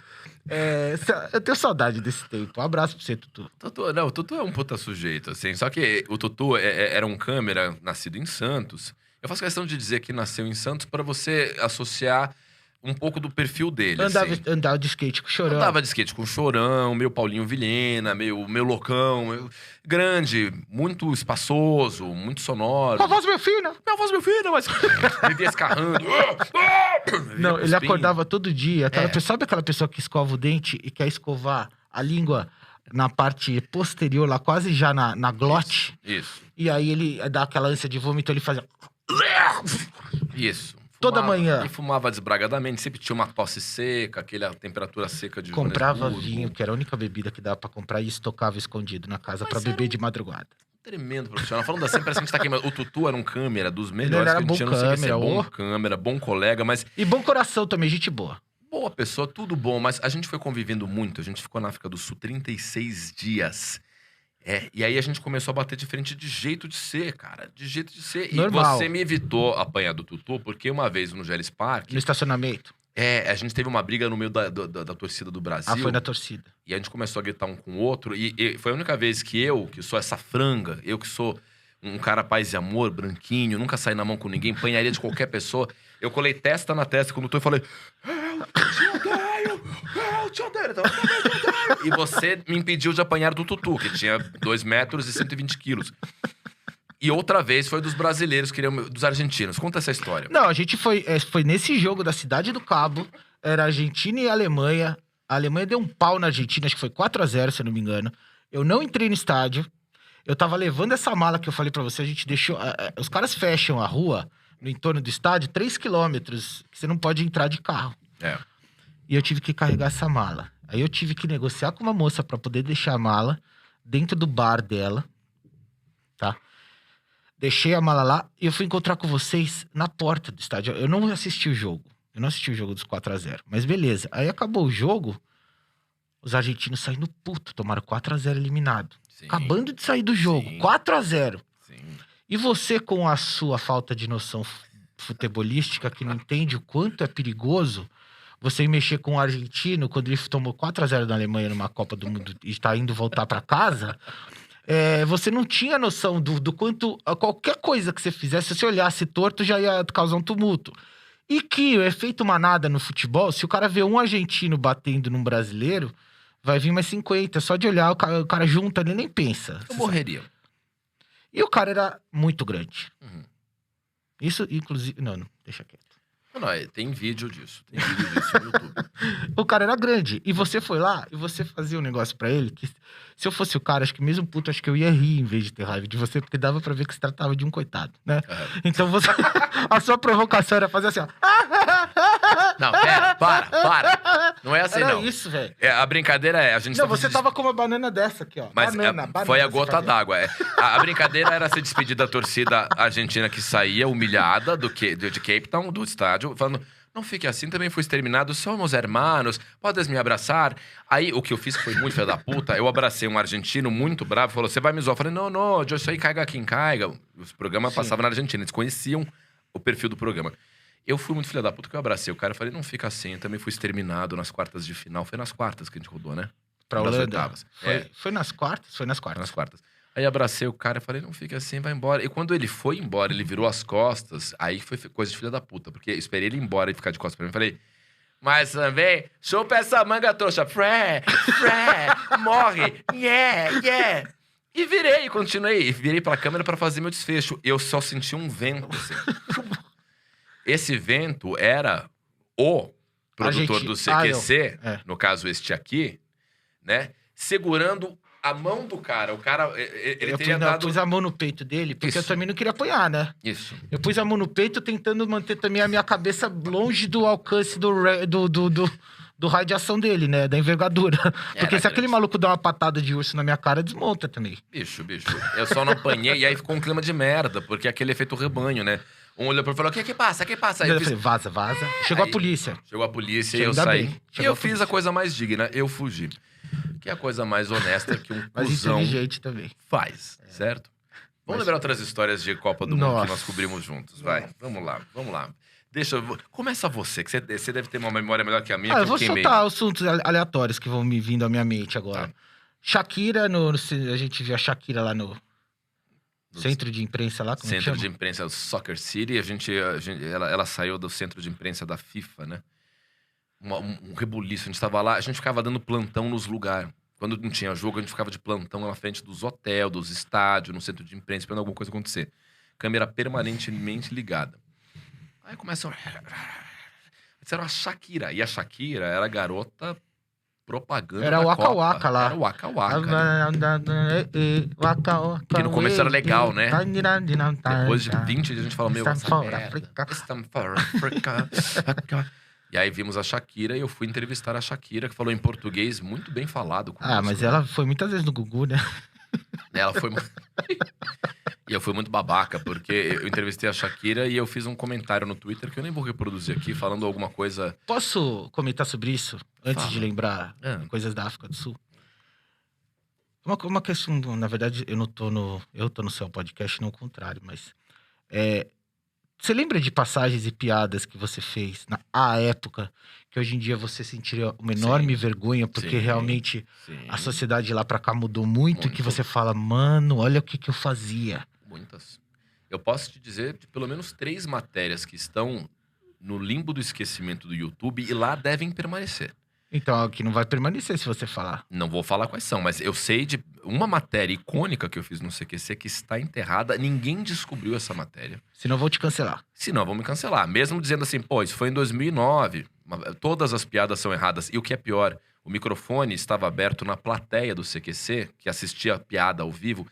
eu tenho saudade desse tempo. Um abraço pra você, Tutu. O Tutu é um puta sujeito, assim. Só que o Tutu era um câmera nascido em Santos. Eu faço questão de dizer que nasceu em Santos pra você associar um pouco do perfil dele, Andava de skate com o Chorão. Andava de skate com o Chorão, meio Paulinho Vilhena, meio loucão. Grande, muito espaçoso, muito sonoro. Com a voz, meu filho! Minha voz, meu filho, mas... Vivia escarrando. Não, ele acordava todo dia. Sabe aquela pessoa que escova o dente e quer escovar a língua na parte posterior, lá quase já na glote? Isso. E aí ele dá aquela ânsia de vômito, ele fazia... Isso. Toda manhã. E fumava desbragadamente, sempre tinha uma tosse seca, aquela temperatura seca de Comprava Joanesburgo. vinho, que era a única bebida que dava pra comprar, e estocava escondido na casa pra beber de madrugada. Tremendo profissional. Falando assim, parece que a gente tá queimando. O Tutu era um câmera dos melhores que a gente tinha. Não sei se é bom câmera, bom colega, mas... E bom coração também, gente boa. Boa pessoa, tudo bom. Mas a gente foi convivendo muito. A gente ficou na África do Sul 36 dias. E aí a gente começou a bater de frente de jeito de ser, cara. De jeito de ser. Normal. E você me evitou apanhar do Tutu, porque uma vez no Jellis Park... No estacionamento. A gente teve uma briga no meio da torcida do Brasil. Foi na torcida. E a gente começou a gritar um com o outro. E foi a única vez que que sou essa franga, eu que sou um cara paz e amor, branquinho, nunca saí na mão com ninguém, apanharia de qualquer pessoa. Eu colei testa na testa quando eu falei... Eu te odeio. E você me impediu de apanhar do Tutu, que tinha 2 metros e 120 quilos. E outra vez foi dos brasileiros, dos argentinos. Conta essa história. Não, a gente foi nesse jogo da Cidade do Cabo. Era Argentina e Alemanha. A Alemanha deu um pau na Argentina, acho que foi 4-0, se eu não me engano. Eu não entrei no estádio. Eu tava levando essa mala que eu falei pra você. A gente deixou... os caras fecham a rua, no entorno do estádio, 3 quilômetros. Que você não pode entrar de carro. E eu tive que carregar essa mala. Aí eu tive que negociar com uma moça pra poder deixar a mala dentro do bar dela. Tá? Deixei a mala lá e eu fui encontrar com vocês na porta do estádio. Eu não assisti o jogo. Eu não assisti o jogo dos 4-0. Mas beleza. Aí acabou o jogo, os argentinos saindo puto. Tomaram 4-0 eliminado. Sim. Acabando de sair do jogo. Sim. 4-0. Sim. E você, com a sua falta de noção futebolística, que não entende o quanto é perigoso você mexer com o argentino quando ele tomou 4-0 na Alemanha numa Copa do Mundo e está indo voltar para casa... você não tinha noção do quanto qualquer coisa que você fizesse, se você olhasse torto, já ia causar um tumulto. E que o efeito manada no futebol, se o cara vê um argentino batendo num brasileiro, vai vir mais 50. Só de olhar, o cara junta, ele nem pensa. Eu morreria. E o cara era muito grande. Uhum. Isso, inclusive... Não, deixa quieto. Não, tem vídeo disso. Tem vídeo disso no YouTube. O cara era grande. E você foi lá e você fazia um negócio pra ele que... Se eu fosse o cara, acho que mesmo puto, acho que eu ia rir em vez de ter raiva de você, porque dava pra ver que se tratava de um coitado, né? Então você... a sua provocação era fazer assim, ó... Não, pera, para. Não é assim, era não. Isso, velho. A brincadeira a gente... Não, você tava com uma banana dessa aqui, ó. Mas banana, foi a gota d'água. A brincadeira era se despedir da torcida argentina que saía humilhada de Cape Town, do estádio, falando... Não fique assim, também fui exterminado, somos hermanos, podes me abraçar. Aí, o que eu fiz, que foi muito filho da puta, eu abracei um argentino muito bravo, falou, você vai me zoar? Eu falei, não, eu sou caiga quem caiga. Os programas passavam na Argentina, eles conheciam o perfil do programa. Eu fui muito filha da puta que eu abracei o cara e falei, não fica assim. Eu também fui exterminado nas quartas de final. Foi nas quartas que a gente rodou, né? Pra Das Holanda. oitavas. Foi nas quartas? Foi nas Foi quartas. nas quartas. Aí abracei o cara e falei, não fica assim, vai embora. E quando ele foi embora, ele virou as costas, aí foi coisa de filha da puta. Porque eu esperei ele ir embora e ficar de costas pra mim. Falei, mas também, chupa essa manga trouxa. Fré, morre, yeah. E virei, continuei. Virei pra câmera pra fazer meu desfecho. Eu só senti um vento, assim. Esse vento era o produtor do CQC, no caso este aqui, né? Segurando a mão do cara. O cara, ele teria dado... Eu pus a mão no peito dele, porque eu também não queria apanhar, né? Isso. Eu pus a mão no peito tentando manter também a minha cabeça longe do alcance do raio de ação dele, né? Da envergadura. Porque se aquele maluco dá uma patada de urso na minha cara, desmonta também. Bicho. Eu só não apanhei e aí ficou um clima de merda, porque aquele efeito rebanho, né? Um olhou pra mim e falou, o que passa? Aí eu falei, vaza. Chegou a polícia. Chegou a polícia e eu saí. E eu fiz polícia. a coisa mais digna, eu fugi. Que é a coisa mais honesta que um Mas cuzão inteligente também. faz, certo? Vamos lembrar outras histórias de Copa do Mundo que nós cobrimos juntos, vai. Vamos lá. Começa você, que você deve ter uma memória melhor que a minha. Eu vou soltar assuntos aleatórios que vão me vindo à minha mente agora. Tá. Shakira, a gente viu a Shakira lá no centro de imprensa lá, como Centro chama? de imprensa do Soccer City. Ela saiu do centro de imprensa da FIFA, né? Um rebuliço. A gente tava lá, a gente ficava dando plantão nos lugares. Quando não tinha jogo, a gente ficava de plantão na frente dos hotéis, dos estádios, no centro de imprensa, esperando alguma coisa acontecer. Câmera permanentemente ligada. Aí começam... Disseram a Shakira. E a Shakira era a garota propaganda Era da o Waka Copa. Waka lá. Era o Waka Waka. Que no começo era legal, né? Depois de 20 dias a gente falou, meu, essa merda. It's time for Africa. E aí vimos a Shakira e eu fui entrevistar a Shakira, que falou em português muito bem falado. Mas ela foi muitas vezes no Gugu, né? Ela foi... E eu fui muito babaca, porque eu entrevistei a Shakira e eu fiz um comentário no Twitter que eu nem vou reproduzir aqui, falando alguma coisa... Posso comentar sobre isso? Antes de lembrar coisas da África do Sul? Uma questão, na verdade, eu tô no seu podcast, não o contrário, mas... Você lembra de passagens e piadas que você fez à época, que hoje em dia você sentiria uma enorme vergonha, porque realmente a sociedade lá pra cá mudou muito, que você fala, mano, olha o que eu fazia. Muitas. Eu posso te dizer de pelo menos 3 matérias que estão no limbo do esquecimento do YouTube e lá devem permanecer. Então, aqui não vai permanecer se você falar. Não vou falar quais são, mas eu sei de uma matéria icônica que eu fiz no CQC que está enterrada. Ninguém descobriu essa matéria. Senão eu vou te cancelar. Senão vão me cancelar. Mesmo dizendo assim, pô, isso foi em 2009. Todas as piadas são erradas. E o que é pior, o microfone estava aberto na plateia do CQC, que assistia a piada ao vivo.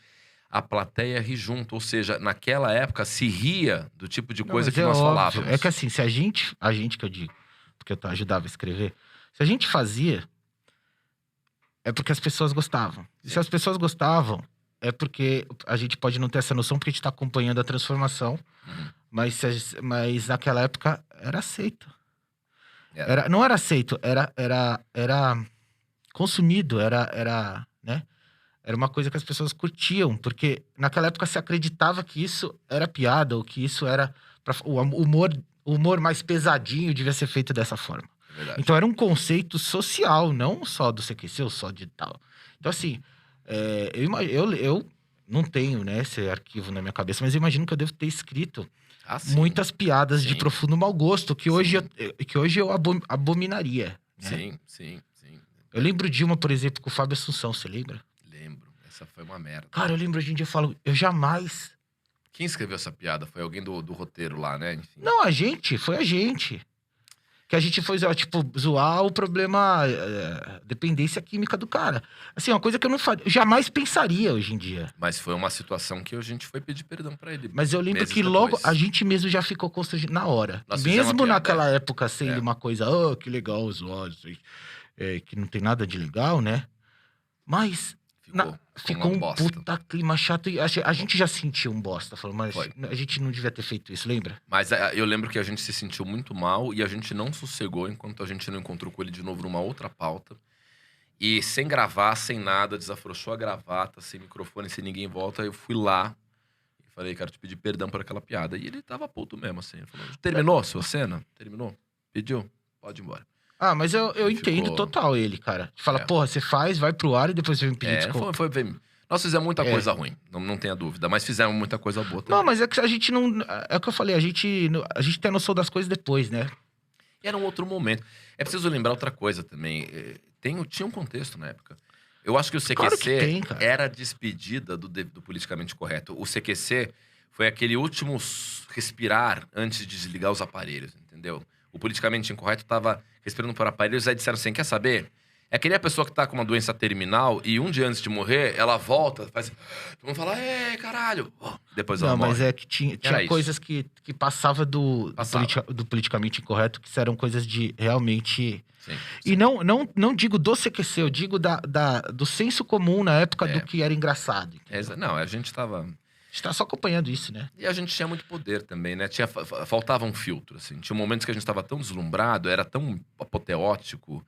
A plateia ri junto. Ou seja, naquela época se ria do tipo de coisa que nós falávamos. É que assim, se a gente que eu digo, porque eu ajudava a escrever, se a gente fazia, é porque as pessoas gostavam. E se as pessoas gostavam, é porque a gente pode não ter essa noção, porque a gente está acompanhando a transformação. Mas naquela época era aceito. Não era aceito, era consumido, né? Era uma coisa que as pessoas curtiam, porque naquela época se acreditava que isso era piada, ou que isso era... O humor mais pesadinho devia ser feito dessa forma. Verdade. Então era um conceito social, não só do CQC ou só de tal. Então assim, eu não tenho, né, esse arquivo na minha cabeça, mas eu imagino que eu devo ter escrito muitas piadas de profundo mau gosto que hoje eu abominaria. Né? Sim. Eu lembro de uma, por exemplo, com o Fábio Assunção, você lembra? Lembro, essa foi uma merda. Cara, eu lembro hoje em dia, eu falo, eu jamais... Quem escreveu essa piada? Foi alguém do roteiro lá, né? Enfim. Não, foi a gente. Que a gente foi, tipo, zoar o problema, dependência química do cara. Assim, uma coisa que eu jamais pensaria hoje em dia. Mas foi uma situação que a gente foi pedir perdão pra ele. Mas eu lembro que logo a gente mesmo já ficou constrangido na hora. Mesmo naquela época sendo uma coisa, que legal zoar, que não tem nada de legal, né? Mas ficou um puta clima chato. E a gente já sentiu um bosta. Falou, mas a gente não devia ter feito isso, lembra? Mas eu lembro que a gente se sentiu muito mal e a gente não sossegou enquanto a gente não encontrou com ele de novo numa outra pauta. E sem gravar, sem nada, desafrouxou a gravata, sem microfone, sem ninguém em volta. Eu fui lá e Falei, quero te pedir perdão por aquela piada. E ele tava puto mesmo, assim. Ele falou, terminou a sua cena? Terminou? Pediu? Pode ir embora. Ah, mas eu Ele entendo ficou- total ele, cara. Fala, É. porra, você faz, vai pro ar e depois você vem pedir É, desculpa. nós fizemos muita É. coisa ruim, não tenha dúvida. Mas fizemos muita coisa boa também. Não, mas é que a gente não... É o que eu falei, a gente tem a noção das coisas depois, né? E era um outro momento. É preciso lembrar outra coisa também. Tinha um contexto na época. Eu acho que o CQC Claro que tem, cara. era a despedida do politicamente correto. O CQC foi aquele último respirar antes de desligar os aparelhos, entendeu? O politicamente incorreto estava respirando por aparelhos, aí disseram assim, quer saber? É aquela pessoa que tá com uma doença terminal e um dia antes de morrer, ela volta, faz... Todo mundo fala, caralho! Depois ela Não, morre. mas é que tinha Era isso. coisas que passava Passava. do politicamente incorreto, que eram coisas de realmente... Sim. E não digo do CQC, eu digo do senso comum na época É. do que era engraçado. Não, a gente tava... A gente tá só acompanhando isso, né? E a gente tinha muito poder também, né? Faltava um filtro, assim. Tinha momentos que a gente estava tão deslumbrado, era tão apoteótico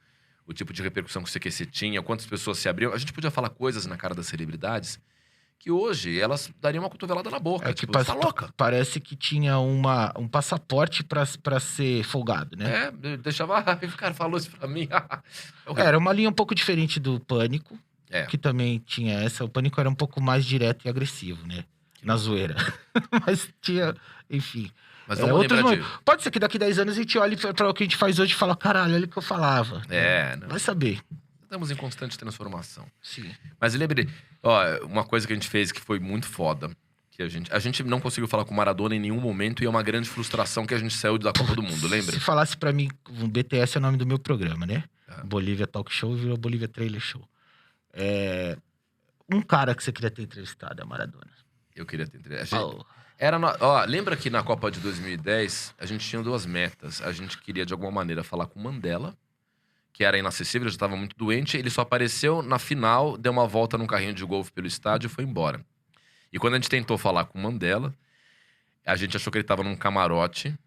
o tipo de repercussão que o CQC tinha, quantas pessoas se abriam. A gente podia falar coisas na cara das celebridades que hoje elas dariam uma cotovelada na boca. É que Tipo, tá louca? parece que tinha um passaporte pra ser folgado, né? Eu deixava... O cara falou isso pra mim. Era uma linha um pouco diferente do Pânico, É. que também tinha essa. O Pânico era um pouco mais direto e agressivo, né? Na zoeira. Mas tinha, enfim. Mas vamos lembrar de... momentos. Pode ser que daqui 10 anos a gente olhe pra o que a gente faz hoje e fala, caralho, olha o que eu falava. Não. Vai saber. Estamos em constante transformação. Sim. Mas lembre, uma coisa que a gente fez que foi muito foda, que a gente não conseguiu falar com o Maradona em nenhum momento e é uma grande frustração que a gente saiu da Copa do Mundo, lembra? Se falasse pra mim, o BTS é o nome do meu programa, né? Ah. Bolívia Talk Show virou Bolívia Trailer Show. Um cara que você queria ter entrevistado é o Maradona. Eu queria ter... Oh. Lembra que na Copa de 2010 a gente tinha 2 metas. A gente queria, de alguma maneira, falar com o Mandela, que era inacessível, ele já estava muito doente. Ele só apareceu na final, deu uma volta num carrinho de golfe pelo estádio e foi embora. E quando a gente tentou falar com o Mandela, a gente achou que ele estava num camarote.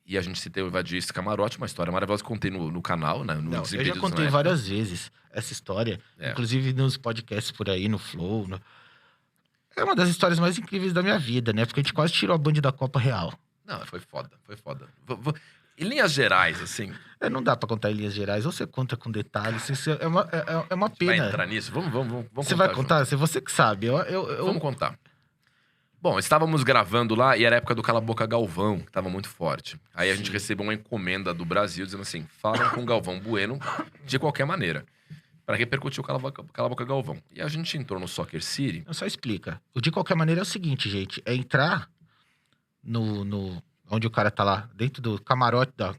E a gente se teve invadir esse camarote, uma história maravilhosa que eu contei no canal, né? Não, eu já contei várias vezes essa história. É. Inclusive nos podcasts por aí, no Flow. É uma das histórias mais incríveis da minha vida, né? Porque a gente quase tirou a Band da Copa Real. Não, foi foda. Em linhas gerais, assim, Não dá pra contar em linhas gerais, ou você conta com detalhes. Isso é uma vai pena. entrar nisso. Vamos Você vai junto. contar? É você que sabe. Vamos contar. Bom, estávamos gravando lá e era a época do Cala a Boca Galvão, que estava muito forte. Aí a gente recebeu uma encomenda do Brasil dizendo assim, falam com o Galvão Bueno de qualquer maneira. Para repercutir o Cala a Boca Galvão. E a gente entrou no Soccer City. Só explica. O de qualquer maneira é o seguinte, gente. É entrar no onde o cara tá lá, dentro do camarote da...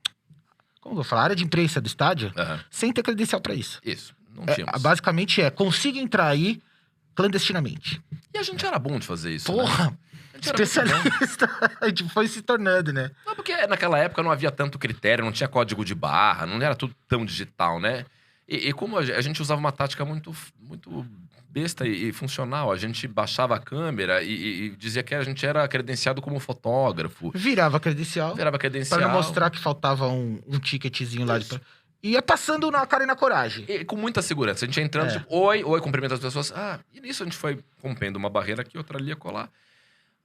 Como eu vou falar? Área de imprensa do estádio, sem ter credencial pra isso. Isso, não tínhamos. Basicamente consiga entrar aí clandestinamente. E a gente era bom de fazer isso, né? Porra! A gente era muito bom. Especialista. A gente foi se tornando, né? Não, porque naquela época não havia tanto critério, não tinha código de barra, não era tudo tão digital, né? E como a gente usava uma tática muito besta e funcional, a gente baixava a câmera e dizia que a gente era credenciado como fotógrafo. Virava credencial. Virava credencial. Pra não mostrar que faltava um ticketzinho lá. Ia passando na cara e na coragem. E com muita segurança. A gente ia entrando, tipo, oi, cumprimenta as pessoas. E nisso a gente foi rompendo uma barreira aqui, outra ali, ia colar.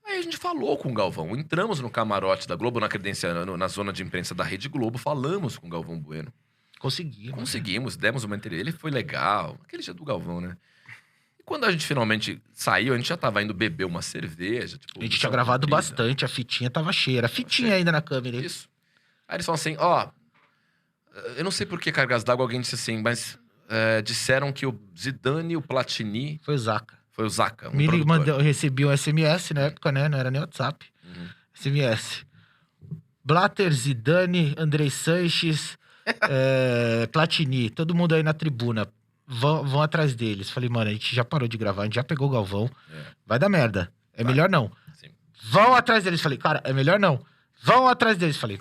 Aí a gente falou com o Galvão. Entramos no camarote da Globo, na zona de imprensa da Rede Globo, falamos com o Galvão Bueno. Conseguimos, demos uma entrevista. Ele foi legal. Aquele dia do Galvão, né? E quando a gente finalmente saiu, a gente já tava indo beber uma cerveja. Tipo, A gente tinha gravado bastante, a fitinha tava cheia. Era fitinha ainda na câmera. Hein? Isso. Aí eles falam assim, eu não sei por que cargas d'água alguém disse assim, mas disseram que o Zidane e o Platini... Foi o Zaca. Foi o Zaca, um Me produtor. eu recebi um SMS na época, né? Não era nem WhatsApp. SMS. Blatter, Zidane, Andrei Sanches, Platini, todo mundo aí na tribuna. Vão atrás deles. Falei, mano, a gente já parou de gravar, a gente já pegou o Galvão. Vai dar merda. É melhor não. Sim. Vão atrás deles. Falei, cara, é melhor não. Vão atrás deles. Falei,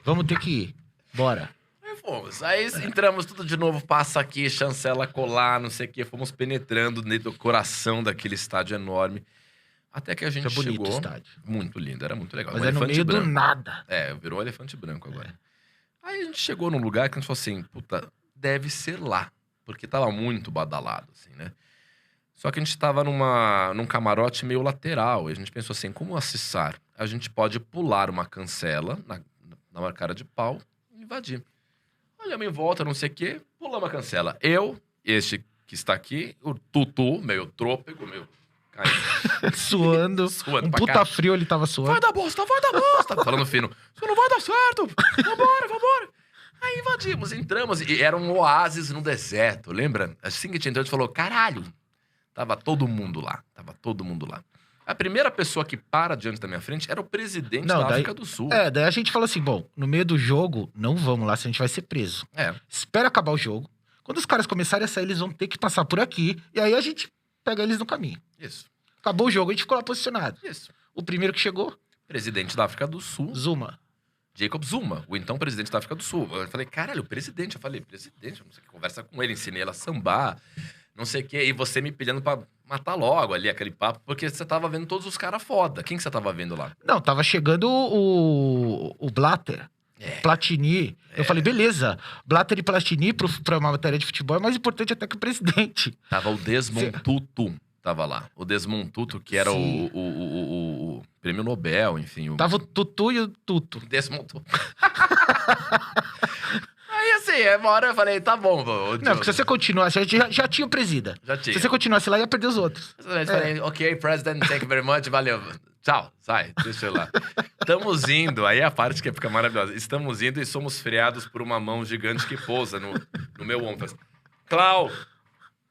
vamos ter que ir. Bora. Aí fomos. Aí entramos tudo de novo, passa aqui, chancela colar, não sei o quê. Fomos penetrando dentro do coração daquele estádio enorme. Até que a gente Foi bonito chegou... o estádio. Muito lindo, era muito legal. Mas Um é no elefante meio branco. do nada. Virou um elefante branco agora. Aí a gente chegou num lugar que a gente falou assim, puta, deve ser lá. Porque tava muito badalado, assim, né? Só que a gente tava num camarote meio lateral. E a gente pensou assim, como acessar? A gente pode pular uma cancela na cara de pau e invadir. Olhamos em volta, não sei o quê, pulamos a cancela. Eu, este que está aqui, o Tutu, meio trôpego, meio caindo. Suando. Suando Um pra puta cá. frio ele tava suando. Vai dar bosta, vai dar bosta. Falando fino, isso não vai dar certo. Vambora, vambora. Aí invadimos, entramos. E era um oásis no deserto, lembra? Assim que a gente entrou, a gente falou, caralho. Tava todo mundo lá, A primeira pessoa que para diante da minha frente era o presidente da África do Sul. Daí a gente falou assim, bom, no meio do jogo, não vamos lá, se a gente vai ser preso. Espera acabar o jogo. Quando os caras começarem a sair, eles vão ter que passar por aqui. E aí a gente pega eles no caminho. Isso. Acabou o jogo, a gente ficou lá posicionado. Isso. O primeiro que chegou... Presidente da África do Sul. Zuma. Jacob Zuma, o então presidente da África do Sul. Eu falei, caralho, presidente. Eu falei, presidente, não sei o que, conversa com ele, ensinei ela a sambar, não sei o que. E você me pedindo pra matar logo ali aquele papo, porque você tava vendo todos os caras foda. Quem que você tava vendo lá? Não, tava chegando o Blatter. Platini. Eu falei, beleza. Blatter e Platini pra uma matéria de futebol é mais importante até que o presidente. Tava o Desmond Tutu. Tava lá. O Desmond Tutu, que era o prêmio Nobel, enfim. Tava o Tutu e o Tutu. Desmond Tutu. Aí assim, uma hora eu falei, tá bom. Não, porque se você continuasse, já tinha o presida. Já tinha. Se você continuasse lá, ia perder os outros. Eu falei, ok, president, thank you very much, valeu. Tchau, sai, deixa eu lá. Estamos indo, aí é a parte que fica maravilhosa. Estamos indo e somos freados por uma mão gigante que pousa no meu ombro. Clau!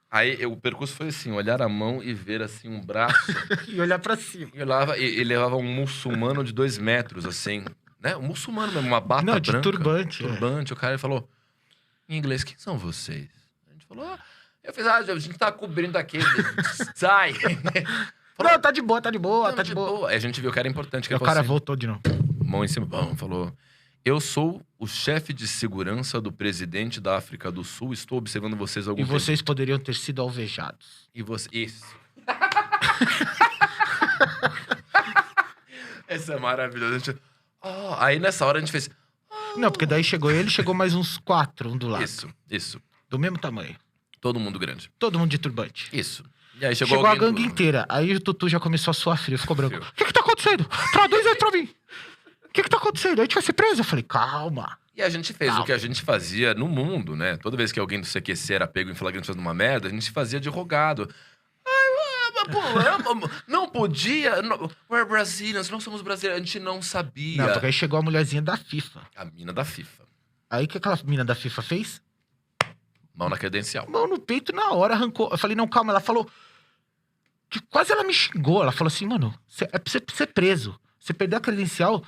Aí o percurso foi assim, olhar a mão e ver assim um braço. E olhar pra cima. E levava um muçulmano de 2 metros, assim, né? Um muçulmano mesmo, uma bata branca. de turbante. Turbante. O cara falou, em inglês, quem são vocês? A gente falou, eu fiz, a gente tá cobrindo aqui, sai. Falou, não, tá de boa. Não, tá de boa. Aí a gente viu que era importante. Que o cara assim, voltou de novo. Mão em cima, falou... Eu sou o chefe de segurança do presidente da África do Sul. Estou observando vocês há algum tempo. E vocês poderiam ter sido alvejados. E você... Isso. Essa é maravilhosa. Gente... aí nessa hora a gente fez... Não, porque daí chegou mais uns 4, um do lado. Isso. Do mesmo tamanho. Todo mundo grande. Todo mundo de turbante. Isso. E aí chegou a gangue inteira. Aí o Tutu já começou a suar frio, ficou branco. O que tá acontecendo? Traduz aí pra mim. O que tá acontecendo? A gente vai ser preso? Eu falei, calma. E a gente fez o que a gente fazia no mundo, né? Toda vez que alguém do CQC era pego em flagrante fazendo uma merda, a gente fazia de rogado. Não podia. We're Brazilians, nós somos brasileiros. A gente não sabia. Não, porque aí chegou a mulherzinha da FIFA. A mina da FIFA. Aí o que aquela mina da FIFA fez? Mão na credencial. Mão no peito na hora, arrancou. Eu falei, não, calma. Ela falou... que quase ela me xingou. Ela falou assim, mano, é pra você ser preso. Você perder a credencial...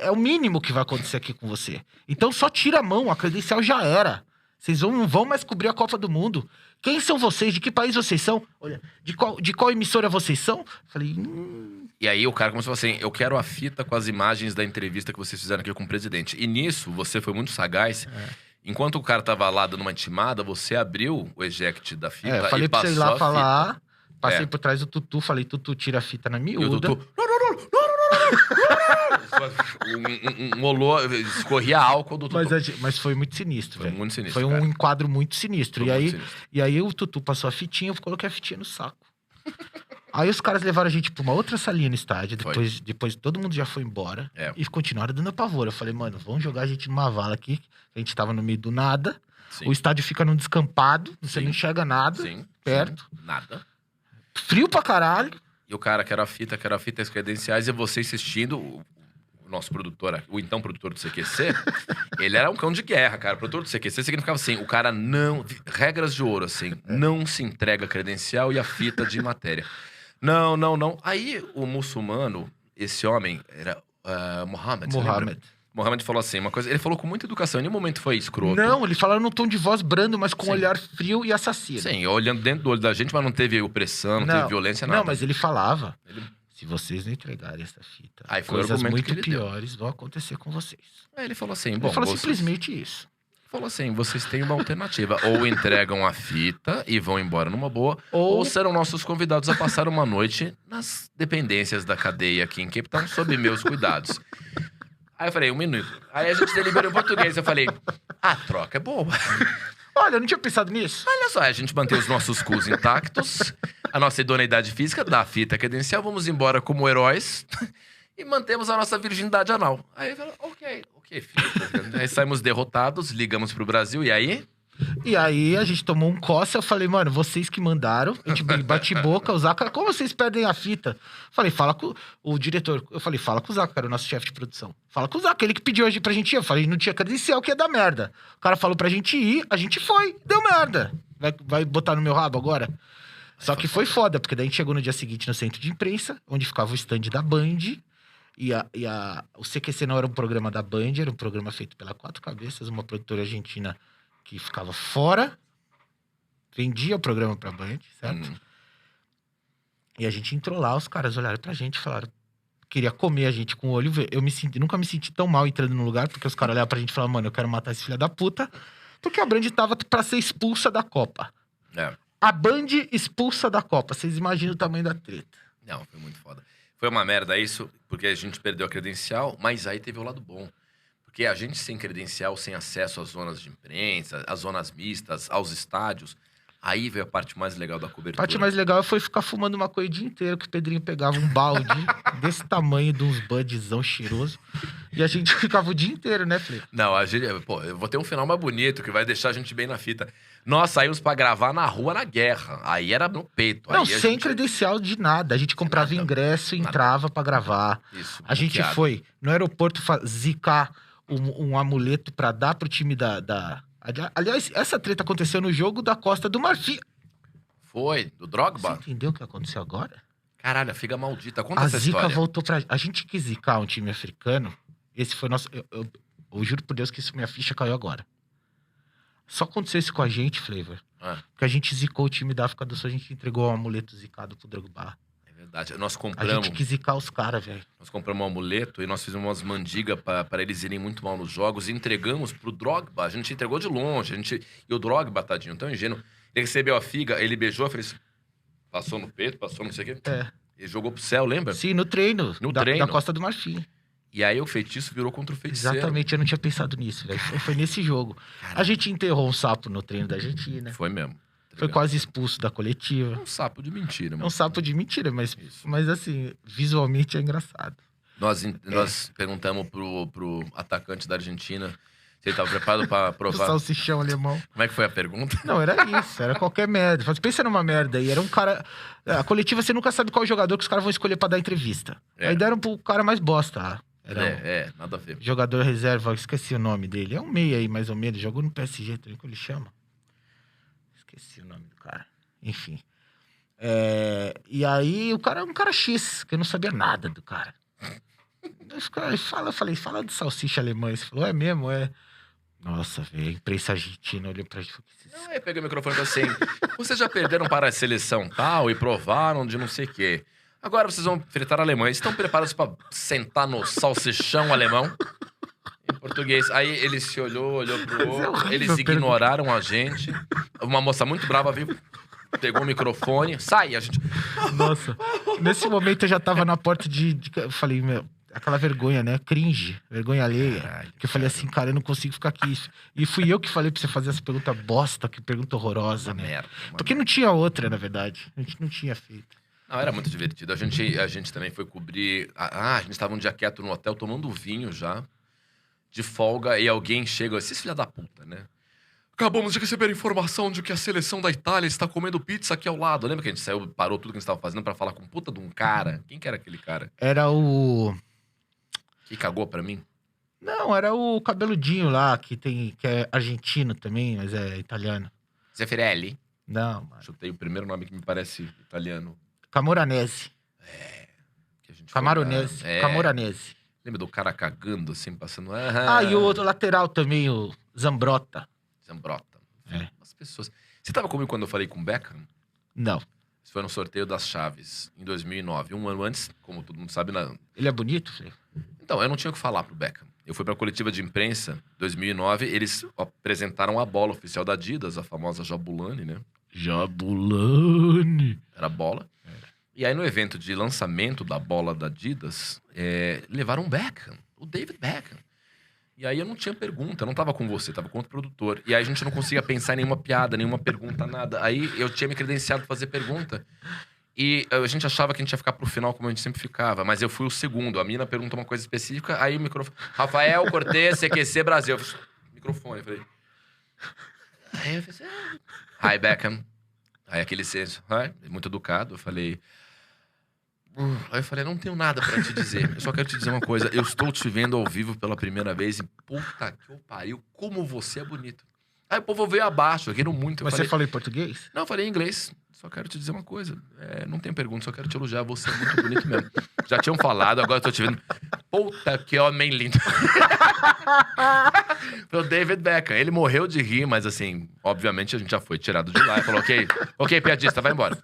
é o mínimo que vai acontecer aqui com você. Então só tira a mão, a credencial já era. Vocês não vão mais cobrir a Copa do Mundo. Quem são vocês? De que país vocês são? Olha, de qual emissora vocês são? Falei... E aí o cara começou a falar assim, eu quero a fita com as imagens da entrevista que vocês fizeram aqui com o presidente. E nisso, você foi muito sagaz. Enquanto o cara tava lá dando uma intimada, você abriu o eject da fita eu falei e pra passou você ir lá a falar. fita. Passei por trás do Tutu, falei, Tutu, tira a fita na miúda. E o Tutu... um olor, escorria álcool do Tutu. Mas foi muito sinistro, velho. Foi muito sinistro, Foi um cara. enquadro muito sinistro. Foi E muito sinistro. aí o Tutu passou a fitinha, eu coloquei a fitinha no saco. Aí os caras levaram a gente pra uma outra salinha no estádio. Depois todo mundo já foi embora. E continuaram dando pavor. Eu falei, mano, vamos jogar a gente numa vala aqui. A gente tava no meio do nada. Sim. O estádio fica num descampado. Você não enxerga nada. Perto. Nada. Frio pra caralho. E o cara quer a fita, as credenciais. E você insistindo... O nosso produtor, o então produtor do CQC, ele era um cão de guerra, cara. O produtor do CQC significava assim, o cara não... Regras de ouro, assim. Não se entrega a credencial e a fita de matéria. Não. Aí o muçulmano, esse homem, era Mohammed. Mohammed falou assim, uma coisa... Ele falou com muita educação, em nenhum momento foi escroto. Não, ele falou num tom de voz brando, mas com um olhar frio e assassino. Sim, olhando dentro do olho da gente, mas não teve opressão, não teve violência, nada. Não, mas ele falava... Se vocês não entregarem essa fita, aí foi coisas muito piores vão acontecer com vocês. Aí ele falou assim, ele falou simplesmente isso. Ele falou assim, vocês têm uma alternativa. Ou entregam a fita e vão embora numa boa, ou serão nossos convidados a passar uma noite nas dependências da cadeia aqui em Cape Town, sob meus cuidados. Aí eu falei, 1 minuto. Aí a gente deliberou em português. Eu falei, a troca é boa. Olha, eu não tinha pensado nisso. Olha só, a gente mantém os nossos cus intactos, a nossa idoneidade física, dá a fita credencial, vamos embora como heróis e mantemos a nossa virgindade anal. Aí eu falei, ok, filho. Aí saímos derrotados, ligamos pro Brasil, e aí? E aí a gente tomou um coça, eu falei, mano, vocês que mandaram, a gente bate boca, o Zaca, como vocês perdem a fita? Falei, fala com o diretor, eu falei, fala com o Zaca, que era o nosso chefe de produção. Fala com o Zaca, ele que pediu hoje pra gente ir, eu falei, não tinha credencial, que ia dar merda. O cara falou pra gente ir, a gente foi, deu merda. Vai botar no meu rabo agora? Só que foi foda, porque daí a gente chegou no dia seguinte no centro de imprensa, onde ficava o stand da Band, o CQC não era um programa da Band, era um programa feito pela Quatro Cabeças, uma produtora argentina que ficava fora, vendia o programa pra Band, certo? E a gente entrou lá, os caras olharam pra gente e falaram, queria comer a gente com o olho verde. Nunca me senti tão mal entrando no lugar, porque os caras olharam pra gente e falaram, mano, eu quero matar esse filho da puta, porque a Band tava pra ser expulsa da Copa. A Band expulsa da Copa, vocês imaginam o tamanho da treta. Não, foi muito foda. Foi uma merda isso, porque a gente perdeu a credencial, mas aí teve o lado bom. Porque a gente sem credencial, sem acesso às zonas de imprensa, às zonas mistas, aos estádios, aí veio a parte mais legal da cobertura. A parte mais legal foi ficar fumando uma coisa o dia inteiro, que o Pedrinho pegava um balde desse tamanho, de uns budzão cheiroso, e a gente ficava o dia inteiro, né, Felipe? Não, a gente, pô, eu vou ter um final mais bonito, que vai deixar a gente bem na fita. Nós saímos pra gravar na rua, na guerra. Aí era no peito. Não, aí sem credencial de nada. A gente comprava ingresso e entrava pra gravar. Isso, a gente foi no aeroporto zicar um amuleto pra dar pro time da... Aliás, essa treta aconteceu no jogo da Costa do Marfim. Foi, do Drogba. Você entendeu o que aconteceu agora? Caralho, a figa maldita. Conta A essa zica história. voltou pra... A gente quis zicar um time africano. Esse foi nosso... Eu juro por Deus que isso, minha ficha caiu agora. Só aconteceu isso com a gente, Flavor. Porque a gente zicou o time da África do Sul, a gente entregou um amuleto zicado pro Drogba. É verdade. Nós A compramos... gente quis zicar os caras, velho. Nós compramos um amuleto e nós fizemos umas mandigas pra eles irem muito mal nos jogos e entregamos pro Drogba. A gente entregou de longe. E o Drogba, tadinho, tão ingênuo. Ele recebeu a figa, ele beijou, fez... Passou no peito, passou não sei o quê. Ele jogou pro céu, lembra? Sim, no treino. No treino. Da Costa do Marfim. E aí o feitiço virou contra o feiticeiro. Exatamente, eu não tinha pensado nisso, velho. Foi nesse jogo. Caramba. A gente enterrou um sapo no treino da Argentina. Foi mesmo. Foi quase expulso da coletiva. É um sapo de mentira, mano. É um sapo de mentira, mas assim, visualmente é engraçado. Nós perguntamos pro atacante da Argentina se ele tava preparado pra provar. O salsichão alemão. Como é que foi a pergunta? Não, era isso, era qualquer merda. Pensa numa merda aí, era um cara... A coletiva, você nunca sabe qual jogador que os caras vão escolher pra dar entrevista. Aí deram pro cara mais bosta. Nada a ver. Jogador reserva, esqueci o nome dele. É um meia aí, mais ou menos. Jogou no PSG também, como ele chama. Esqueci o nome do cara. Enfim. E aí, o cara é um cara X, que eu não sabia nada do cara. Eu falei, fala de salsicha alemã. Ele falou, é mesmo? É. Nossa, velho, a imprensa argentina olhou pra gente e falou... Aí peguei o microfone e falei assim, vocês já perderam para a seleção tal e provaram de não sei o quê. Agora vocês vão fritar alemães. Estão preparados pra sentar no salsichão alemão? Em português. Aí ele se olhou pro outro. Eles ignoraram a gente. Uma moça muito brava veio, pegou o microfone. Sai, a gente... Nossa, nesse momento eu já tava na porta eu falei, meu... Aquela vergonha, né? Cringe. Vergonha alheia. Caralho, que eu falei assim, cara, eu não consigo ficar aqui. E fui eu que falei pra você fazer essa pergunta bosta, que pergunta horrorosa, né? Merda, porque não tinha outra, na verdade. A gente não tinha feito. Não, era muito divertido. A gente também foi cobrir... a gente tava um dia quieto no hotel, tomando vinho já, de folga, e alguém chega... Esses filha da puta, né? Acabamos de receber informação de que a seleção da Itália está comendo pizza aqui ao lado. Lembra que a gente saiu, parou tudo que a gente tava fazendo pra falar com um puta de um cara? Quem que era aquele cara? Era o... Que cagou pra mim? Não, era o cabeludinho lá, que é argentino também, mas é italiano. Zeffirelli? Não, mano. Chutei o primeiro nome que me parece italiano. Camoranesi. Que a gente Camaronese. Camoranesi. Lembra do cara cagando, assim, passando... E o outro lateral também, o Zambrotta. Zambrota. As pessoas... Você tava comigo quando eu falei com o Beckham? Não. Isso foi no sorteio das chaves, em 2009. Um ano antes, como todo mundo sabe... Ele é bonito, filho? Então, eu não tinha o que falar pro Beckham. Eu fui pra coletiva de imprensa, 2009, eles apresentaram a bola oficial da Adidas, a famosa Jabulani, né? Jabulani! Era a bola. E aí, no evento de lançamento da bola da Adidas, levaram o Beckham, o David Beckham. E aí eu não tinha pergunta, eu não tava com você, tava com outro produtor. E aí a gente não conseguia pensar em nenhuma piada, nenhuma pergunta, nada. Aí eu tinha me credenciado pra fazer pergunta. E a gente achava que a gente ia ficar pro final, como a gente sempre ficava. Mas eu fui o segundo. A mina perguntou uma coisa específica, aí o microfone... Rafael Cortez, CQC Brasil. Eu fiz, microfone, eu falei... Aí eu fiz... Hi, Beckham. Aí aquele senso, muito educado. Eu falei... Aí eu falei, não tenho nada pra te dizer. Eu só quero te dizer uma coisa. Eu estou te vendo ao vivo pela primeira vez e puta que eu pariu, como você é bonito. Aí o povo veio abaixo, riram muito. Mas você falou em português? Não, eu falei em inglês. Só quero te dizer uma coisa. Não tem pergunta, só quero te elogiar. Você é muito bonito mesmo. Já tinham falado, agora eu tô te vendo. Puta que homem lindo. Foi o David Beckham. Ele morreu de rir, mas assim, obviamente a gente já foi tirado de lá e falou, ok, piadista, vai embora.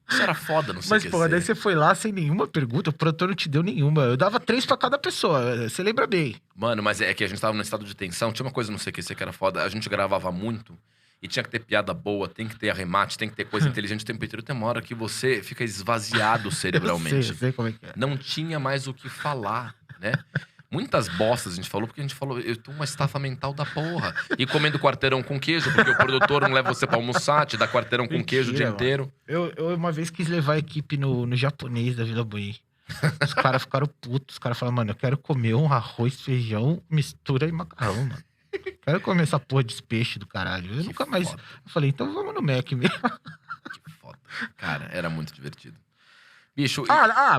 Isso era foda, não sei o que. Mas, pô, daí você foi lá sem nenhuma pergunta, o produtor não te deu nenhuma. Eu dava 3 pra cada pessoa, você lembra bem. Mano, mas é que a gente tava num estado de tensão, tinha uma coisa, não sei o que era foda, a gente gravava muito e tinha que ter piada boa, tem que ter arremate, tem que ter coisa inteligente o tempo inteiro. Tem uma hora que você fica esvaziado cerebralmente. Eu sei como é que é. Não tinha mais o que falar, né? Muitas bostas a gente falou, porque a gente falou, eu tô uma estafa mental da porra. E comendo quarteirão com queijo, porque o produtor não leva você pra almoçar, te dá quarteirão com queijo o dia inteiro. Eu uma vez quis levar a equipe no japonês da Vila Buim. Os caras ficaram putos. Os caras falaram, mano, eu quero comer um arroz, feijão, mistura e macarrão, mano. Quero comer essa porra de peixe do caralho. Eu nunca mais... Foda. Eu falei, então vamos no Mac mesmo. Que foda. Cara, era muito divertido. Bicho...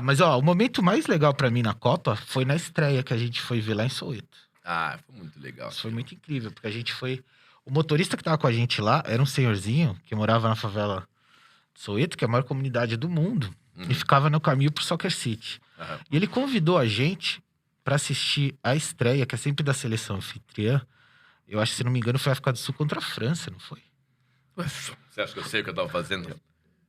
Mas ó, o momento mais legal pra mim na Copa foi na estreia que a gente foi ver lá em Soweto. Foi muito legal. Isso foi muito incrível, porque a gente foi... O motorista que tava com a gente lá era um senhorzinho que morava na favela de Soweto, que é a maior comunidade do mundo, e ficava no caminho pro Soccer City. E ele convidou a gente pra assistir a estreia, que é sempre da seleção anfitriã. Eu acho que, se não me engano, foi a África do Sul contra a França, não foi? Você acha que eu sei o que eu tava fazendo?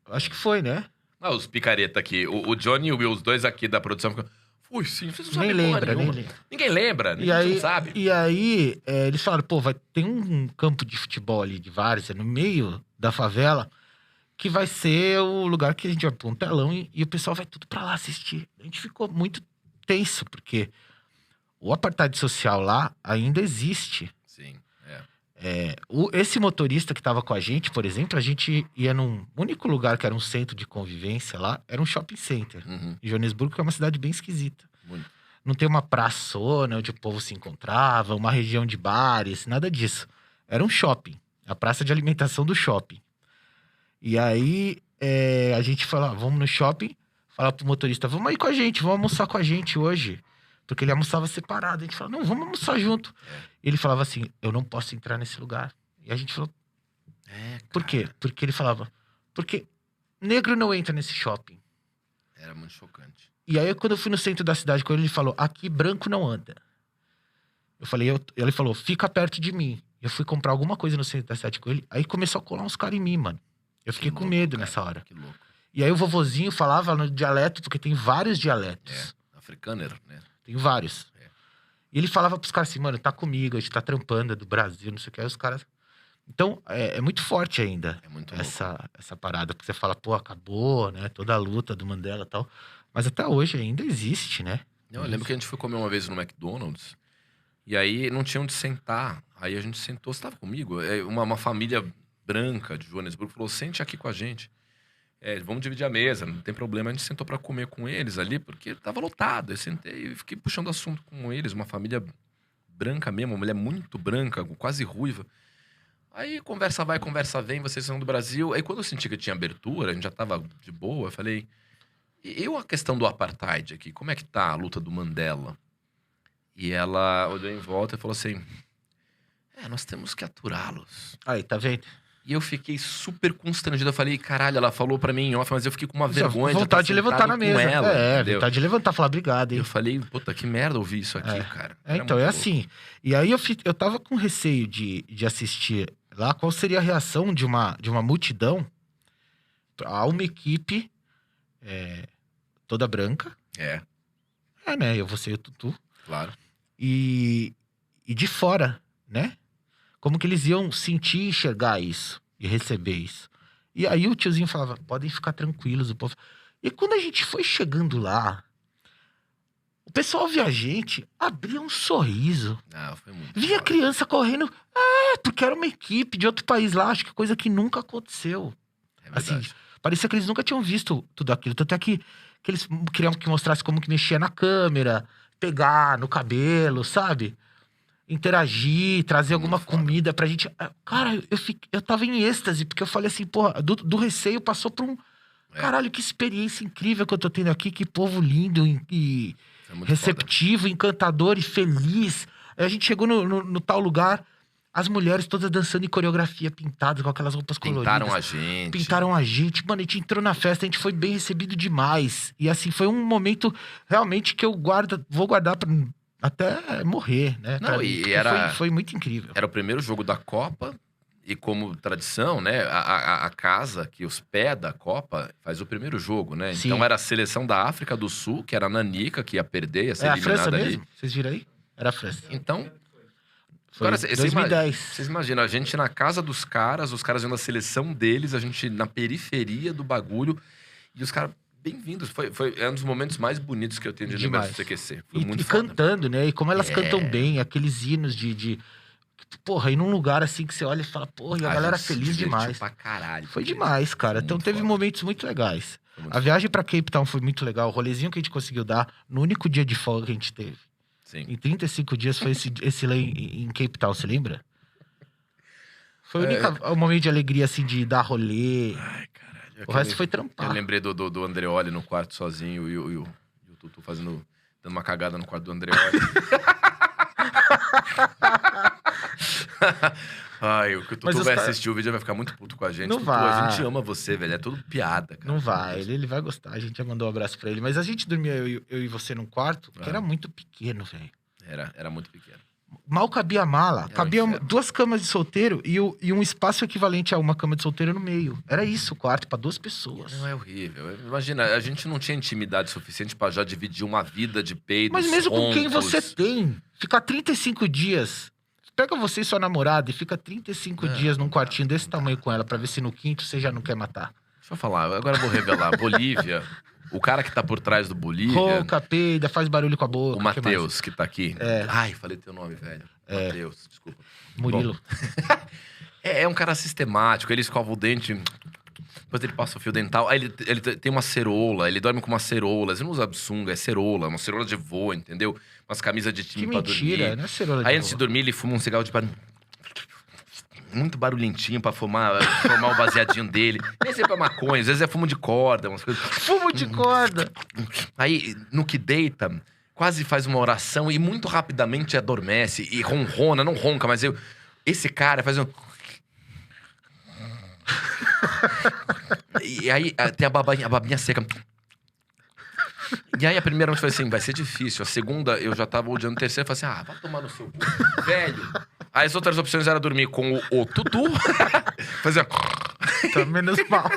Eu acho que foi, né? Os picareta aqui. O Johnny e o Will, os dois aqui da produção, ficam... Foi sim, vocês não sabem Nem porra lembra, nenhuma. nem lembra. Ninguém lembra, ninguém sabe. E aí, eles falaram, pô, vai ter um campo de futebol ali, de várzea, no meio da favela, que vai ser o lugar que a gente vai pôr um telão e o pessoal vai tudo pra lá assistir. A gente ficou muito tenso, porque o apartheid social lá ainda existe. Sim, Esse motorista que tava com a gente, por exemplo, a gente ia num único lugar que era um centro de convivência lá, era um shopping center. Em Joanesburgo, que é uma cidade bem esquisita. Muito. Não tem uma praçona onde o povo se encontrava, uma região de bares, nada disso. Era um shopping, a praça de alimentação do shopping. E aí, a gente falou, vamos no shopping, falar pro motorista, vamos aí com a gente, vamos almoçar com a gente hoje. Porque ele almoçava separado. A gente falou, não, vamos almoçar junto. Ele falava assim, eu não posso entrar nesse lugar. E a gente falou, por quê? Porque ele falava, porque negro não entra nesse shopping. Era muito chocante. E aí, quando eu fui no centro da cidade com ele, ele falou, aqui branco não anda. Eu falei, ele falou, fica perto de mim. Eu fui comprar alguma coisa no centro da cidade com ele, aí começou a colar uns caras em mim, mano. Eu fiquei com medo nessa hora. Que louco. E aí o vovozinho falava no dialeto, porque tem vários dialetos. Africâner, né? Tem vários. E ele falava pros caras assim, mano, tá comigo, a gente tá trampando, é do Brasil, não sei o que. Aí os caras... Então, é muito forte ainda. É muito essa parada. Porque você fala, pô, acabou, né? Toda a luta do Mandela e tal. Mas até hoje ainda existe, né? Eu lembro que a gente foi comer uma vez no McDonald's. E aí não tinha onde sentar. Aí a gente sentou, você tava comigo? Uma família branca de Joanesburgo falou, sente aqui com a gente. Vamos dividir a mesa, não tem problema. A gente sentou pra comer com eles ali, porque tava lotado. Eu sentei e fiquei puxando assunto com eles. Uma família branca mesmo, uma mulher muito branca, quase ruiva. Aí conversa vai, conversa vem, vocês são do Brasil. Aí quando eu senti que tinha abertura, a gente já tava de boa, eu falei... E a questão do apartheid aqui? Como é que tá a luta do Mandela? E ela olhou em volta e falou assim... nós temos que aturá-los. Aí, tá vendo? E eu fiquei super constrangido. Eu falei, caralho, ela falou pra mim em off, mas eu fiquei com uma vergonha. Vontade de levantar na mesa. Ela, vontade de levantar, falar obrigado, hein? Eu falei, puta, que merda ouvir isso aqui, cara. Então, assim. E aí eu tava com receio de assistir lá. Qual seria a reação de uma multidão a uma equipe toda branca. Né? Eu, você e o Tutu. Claro. E de fora, né? Como que eles iam sentir e enxergar isso e receber isso. E aí o tiozinho falava, podem ficar tranquilos, o povo... E quando a gente foi chegando lá, O pessoal via a gente, abria um sorriso. Ah, foi muito Via foda. criança correndo, porque era uma equipe de outro país lá, acho que coisa que nunca aconteceu. É Assim, verdade. parecia que eles nunca tinham visto tudo aquilo. Tanto é que eles queriam que mostrasse como que mexia na câmera, pegar no cabelo, sabe? Interagir, trazer Muito alguma foda. comida pra gente. Cara, eu tava em êxtase, porque eu falei assim, porra, do receio passou pra um. É. Caralho, que experiência incrível que eu tô tendo aqui, que povo lindo e Foi muito foda. receptivo, encantador e feliz. Aí a gente chegou no tal lugar, as mulheres todas dançando em coreografia, pintadas com aquelas roupas Pintaram coloridas. a gente. Pintaram a gente. Mano, a gente entrou na festa, a gente foi bem recebido demais. E assim, foi um momento realmente que eu vou guardar até morrer, né? Não, Pra e mim, porque era- foi muito incrível. Era o primeiro jogo da Copa. E como tradição, né? A casa que hospeda a Copa faz o primeiro jogo, né? Sim. Então era a seleção da África do Sul, que era a Nanica, que ia perder, ia ser É a França eliminada ali. mesmo? Vocês viram aí? Era a França. Então, Foi agora, você 2010. vocês imaginam, a gente na casa dos caras, os caras vendo a seleção deles, a gente na periferia do bagulho, e os caras bem-vindos. É um dos momentos mais bonitos que eu tenho de lembrança do Demais. CQC. Foi muito E foda. cantando, né? E como elas É. cantam bem, aqueles hinos de. Porra, ir num lugar assim que você olha e fala, porra, e a galera gente se feliz divertiu demais. Pra caralho. Foi com isso. demais, cara. Foi Então muito teve foda. momentos muito legais. Foi muito A foda. viagem pra Cape Town foi muito legal. O rolezinho que a gente conseguiu dar no único dia de folga que a gente teve. Sim. Em 35 dias foi esse lá em Cape Town, você lembra? Foi o momento de alegria, assim, de dar rolê. Ai, caralho. O resto foi Eu trampar. lembrei do Andreoli no quarto sozinho e o Tutu dando uma cagada no quarto do Andreoli. Ai, o que o Mas Tutu os vai cara- assistir o vídeo vai ficar muito puto com a gente. Não Tutu, a vai. gente ama você, velho. É tudo piada, cara. Não vai, ele vai gostar. A gente já mandou um abraço pra ele. Mas a gente dormia, eu e você, num quarto que era muito pequeno, velho. Era muito pequeno. Mal cabia a mala. um Cabia inferno. 2 camas de solteiro e um espaço equivalente a uma cama de solteiro no meio. Era isso, o quarto, pra 2 pessoas. Não, é horrível. Imagina, a gente não tinha intimidade suficiente pra já dividir uma vida de peidos, Mas mesmo com quem roncos. você tem, ficar 35 dias. Pega você e sua namorada e fica 35 Não, dias num não dá, quartinho desse não dá. tamanho com ela, pra ver se no quinto você já não quer matar. Deixa eu falar, agora eu vou revelar. Bolívia, o cara que tá por trás do Bolívia... Rouca, peida, faz barulho com a boca. O que mais? Matheus, que tá aqui. É. Ai, falei teu nome, velho. Matheus, desculpa. Murilo. É um cara sistemático, ele escova o dente, depois ele passa o fio dental. Aí ele tem uma ceroula, ele dorme com uma ceroula. Ele não usa sunga, é ceroula, uma ceroula de voo, entendeu? Umas camisas de time Que pra mentira, dormir. não é cerola de Aí antes de boa. dormir, ele fuma um cigarro de muito barulhentinho pra formar o baseadinho dele. Nem sempre é maconha, às vezes é fumo de corda, umas coisas. Fumo de corda. Aí, no que deita, quase faz uma oração e muito rapidamente adormece e ronrona, não ronca, mas esse cara faz um... E aí tem a babinha seca. E aí a primeira noite foi assim, vai ser difícil. A segunda, eu já tava odiando. A terceira, eu falei assim, vai tomar no seu cu, velho. Aí as outras opções eram dormir com o Tutu. Fazia... Tá menos mal.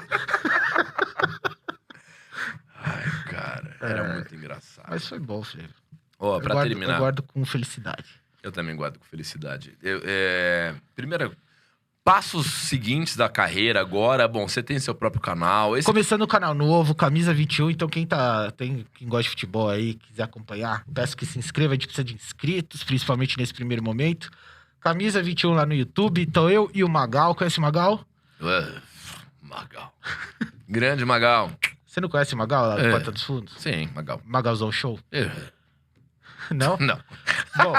Ai, cara, era muito engraçado. Mas foi bom, Flávio. Ó, pra terminar... Eu guardo com felicidade. Eu também guardo com felicidade. Primeiro, passos seguintes da carreira agora. Bom, você tem seu próprio canal. Começando o canal novo, Camisa 21. Então, quem gosta de futebol aí, quiser acompanhar, peço que se inscreva. A gente precisa de inscritos, principalmente nesse primeiro momento. Camisa 21 lá no YouTube. Então, eu e o Magal. Conhece o Magal? Magal. Grande Magal. Você não conhece o Magal lá do Porta dos Fundos? Sim, Magal. Magalzão Show? É. Não? Não. Bom,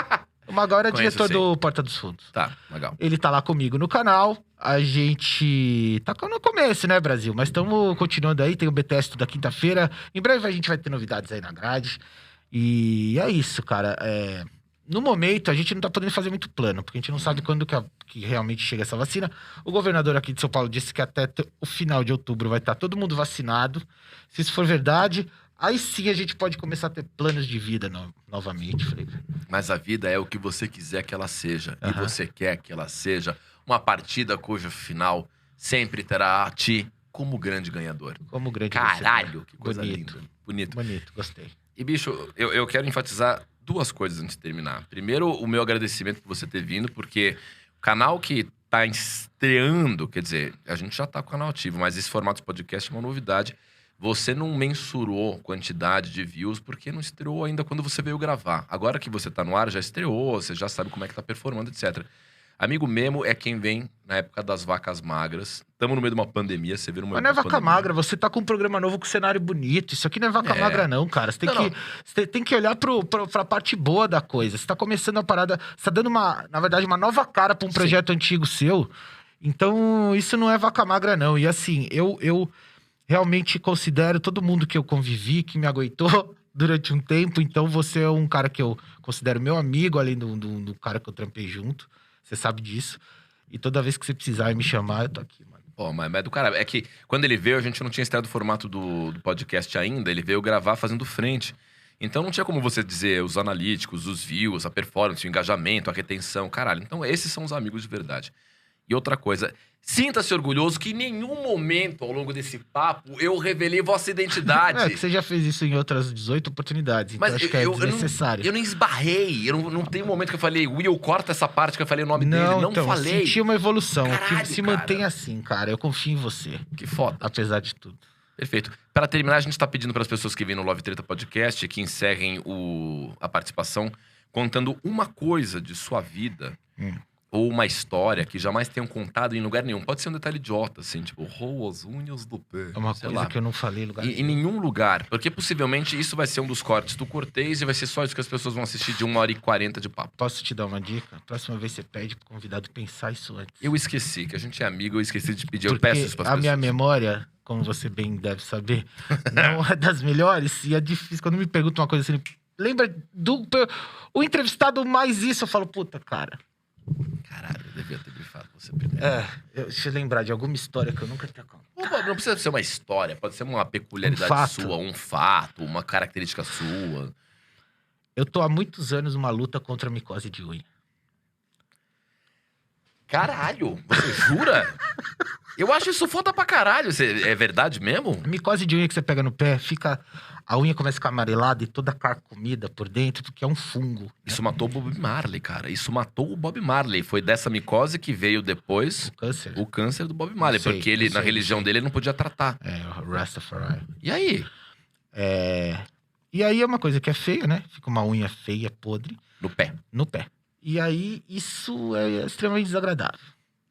o Magal era Conheço, diretor sim. do Porta dos Fundos. Tá, Magal. Ele tá lá comigo no canal. A gente tá no começo, né, Brasil? Mas estamos continuando aí. Tem o BTS da quinta-feira. Em breve a gente vai ter novidades aí na grade. E é isso, cara. No momento, a gente não tá podendo fazer muito plano, porque a gente não sabe quando que realmente chega essa vacina. O governador aqui de São Paulo disse que até o final de outubro vai estar todo mundo vacinado. Se isso for verdade, aí sim a gente pode começar a ter planos de vida novamente, Felipe. Mas a vida é o que você quiser que ela seja. E Aham. você quer que ela seja uma partida cujo final sempre terá a ti como grande ganhador. Como grande Caralho, vencedor. que coisa Bonito. linda. Bonito. Bonito, gostei. E, bicho, eu quero enfatizar 2 coisas antes de terminar. Primeiro, o meu agradecimento por você ter vindo, porque o canal que tá estreando, quer dizer, a gente já tá com o canal ativo, mas esse formato de podcast é uma novidade. você não mensurou quantidade de views porque não estreou ainda quando você veio gravar. Agora que você tá no ar, já estreou, você já sabe como é que tá performando, etc. Amigo Memo é quem vem na época das vacas magras. Tamo no meio de uma pandemia, você vê no meio Mas não é da vaca pandemia. magra, você tá com um programa novo com cenário bonito. Isso aqui não é vaca magra, não, cara. Você tem, Não, você tem que olhar pra parte boa da coisa. Você tá começando a parada. Você tá dando na verdade, uma nova cara pra um projeto antigo seu. Então, isso não é vaca magra, não. E assim, eu realmente considero todo mundo que eu convivi, que me aguentou durante um tempo. Então, você é um cara que eu considero meu amigo, além do cara que eu trampei junto. Você sabe disso. E toda vez que você precisar me chamar, eu tô aqui, mano. Pô, mas é do cara. É que quando ele veio, a gente não tinha estreado o formato do podcast ainda. Ele veio gravar fazendo frente. Então não tinha como você dizer os analíticos, os views, a performance, o engajamento, a retenção. Caralho, então esses são os amigos de verdade. E outra coisa, sinta-se orgulhoso que em nenhum momento ao longo desse papo eu revelei vossa identidade. É, que você já fez isso em outras 18 oportunidades. Então Mas acho que é desnecessário. eu não esbarrei. Não tem um momento que eu falei, Will, corta essa parte que eu falei o nome dele. Não então, falei. senti uma evolução. Caralho, que se cara. mantém assim, cara. Eu confio em você. Que foda. Apesar de tudo. Perfeito. Para terminar, a gente tá pedindo para as pessoas que vêm no Love Treta Podcast que encerrem a participação contando uma coisa de sua vida ou uma história que jamais tenham contado em lugar nenhum. Pode ser um detalhe idiota, assim, tipo, roa as unhas do pé. É uma sei coisa lá. que eu não falei em lugar Em nenhum lugar. Porque possivelmente isso vai ser um dos cortes do Cortez e vai ser só isso que as pessoas vão assistir de 1h40 de papo. Posso te dar uma dica? Próxima vez você pede pro convidado pensar isso antes. Eu esqueci, que a gente é amigo, eu esqueci de pedir. Eu Porque peço isso pras a minha pessoas. memória, como você bem deve saber, não é das melhores. E é difícil. Quando me perguntam uma coisa assim, lembra o entrevistado mais isso? Eu falo, puta, cara. Caralho, eu devia ter brifado você primeiro. Deixa eu lembrar de alguma história que eu nunca tenho contado. Não precisa ser uma história, pode ser uma peculiaridade fato. sua, um fato, uma característica sua. Eu tô há muitos anos numa luta contra a micose de unha. Caralho, você jura? Eu acho isso foda pra caralho. É verdade mesmo? A micose de unha que você pega no pé, a unha começa a ficar amarelada e toda carcomida por dentro, porque é um fungo. Né? Isso matou o Bob Marley, cara. Isso matou o Bob Marley. Foi dessa micose que veio depois Câncer. o câncer do Bob Marley. Sei, porque ele, eu na sei, religião eu sei. dele, ele não podia tratar. É, o Rastafari. E aí? E aí é uma coisa que é feia, né? Fica uma unha feia, podre, No pé. no pé. E aí isso é extremamente desagradável.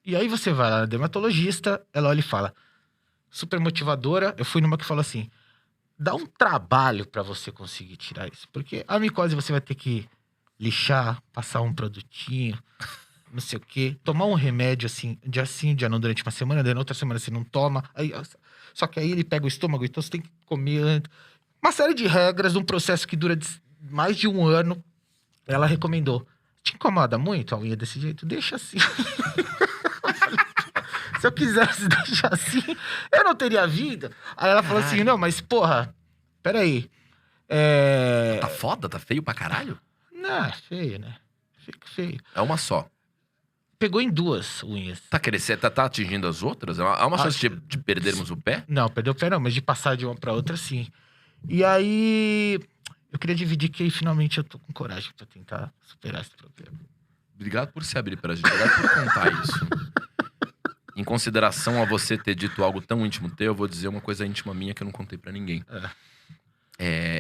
E aí você vai lá na dermatologista, ela olha e fala, super motivadora. Eu fui numa que falou assim, dá um trabalho pra você conseguir tirar isso. Porque a micose você vai ter que lixar, passar um produtinho, não sei o quê. Tomar um remédio assim, dia sim, dia não, durante uma semana. Daí na outra semana você não toma. Só que aí ele pega o estômago, então você tem que comer antes. Uma série de regras, um processo que dura mais de um ano. Ela recomendou. Te incomoda muito a unha desse jeito? Deixa assim. Se eu quisesse deixar assim, eu não teria vida. Aí ela falou assim, não, mas porra, peraí. Tá foda? Tá feio pra caralho? Não, é feio, né? Fica feio. É uma só. Pegou em duas unhas. Tá crescendo, tá atingindo as outras? Há uma chance de perdermos o pé? Não, perdeu o pé não, mas de passar de uma pra outra, sim. E aí, eu queria dividir que aí, finalmente eu tô com coragem pra tentar superar esse problema. Obrigado por se abrir pra gente. Obrigado por contar isso. Em consideração a você ter dito algo tão íntimo teu, eu vou dizer uma coisa íntima minha que eu não contei pra ninguém.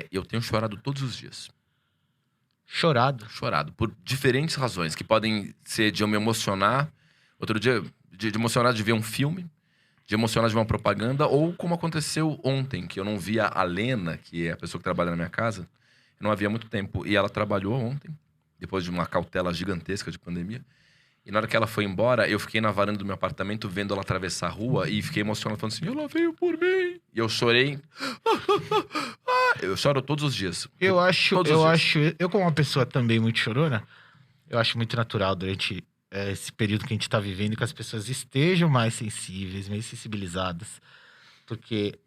Eu tenho chorado todos os dias. Chorado? Chorado. Por diferentes razões, que podem ser de eu me emocionar. Outro dia, de emocionar de ver um filme. De emocionar de ver uma propaganda. Ou como aconteceu ontem, que eu não via a Lena, que é a pessoa que trabalha na minha casa. Eu não havia muito tempo. E ela trabalhou ontem, depois de uma cautela gigantesca de pandemia. E na hora que ela foi embora, eu fiquei na varanda do meu apartamento vendo ela atravessar a rua e fiquei emocionado, falando assim, ela veio por mim. E eu chorei. Eu choro todos os dias. Eu Todos os dias. eu como uma pessoa também muito chorona, eu acho muito natural durante esse período que a gente tá vivendo que as pessoas estejam mais sensíveis, mais sensibilizadas. Porque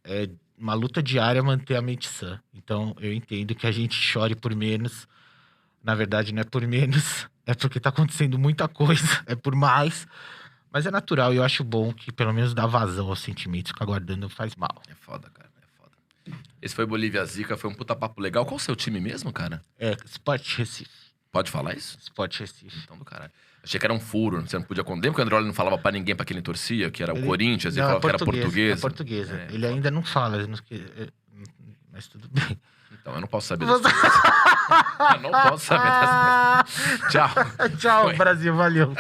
é uma luta diária manter a mente sã. Então, eu entendo que a gente chore por menos. Na verdade, não é por menos, é porque tá acontecendo muita coisa, é por mais. Mas é natural e eu acho bom que pelo menos dá vazão aos sentimentos, ficar guardando faz mal. É foda, cara, é foda. Esse foi Bolívia Zica, foi um puta papo legal. Qual o seu time mesmo, cara? Sport Recife. Pode falar isso? Sport Recife. Então do caralho. Achei que era um furo, você não podia... Lembra que o Andreoli não falava pra ninguém pra quem ele torcia? Que era o Corinthians, ele falava que era português. É portuguesa. Ele ainda não fala, mas tudo bem. Então, eu não posso saber dessa coisa. Eu não posso saber dessa coisa. Tchau. Tchau, Brasil, valeu.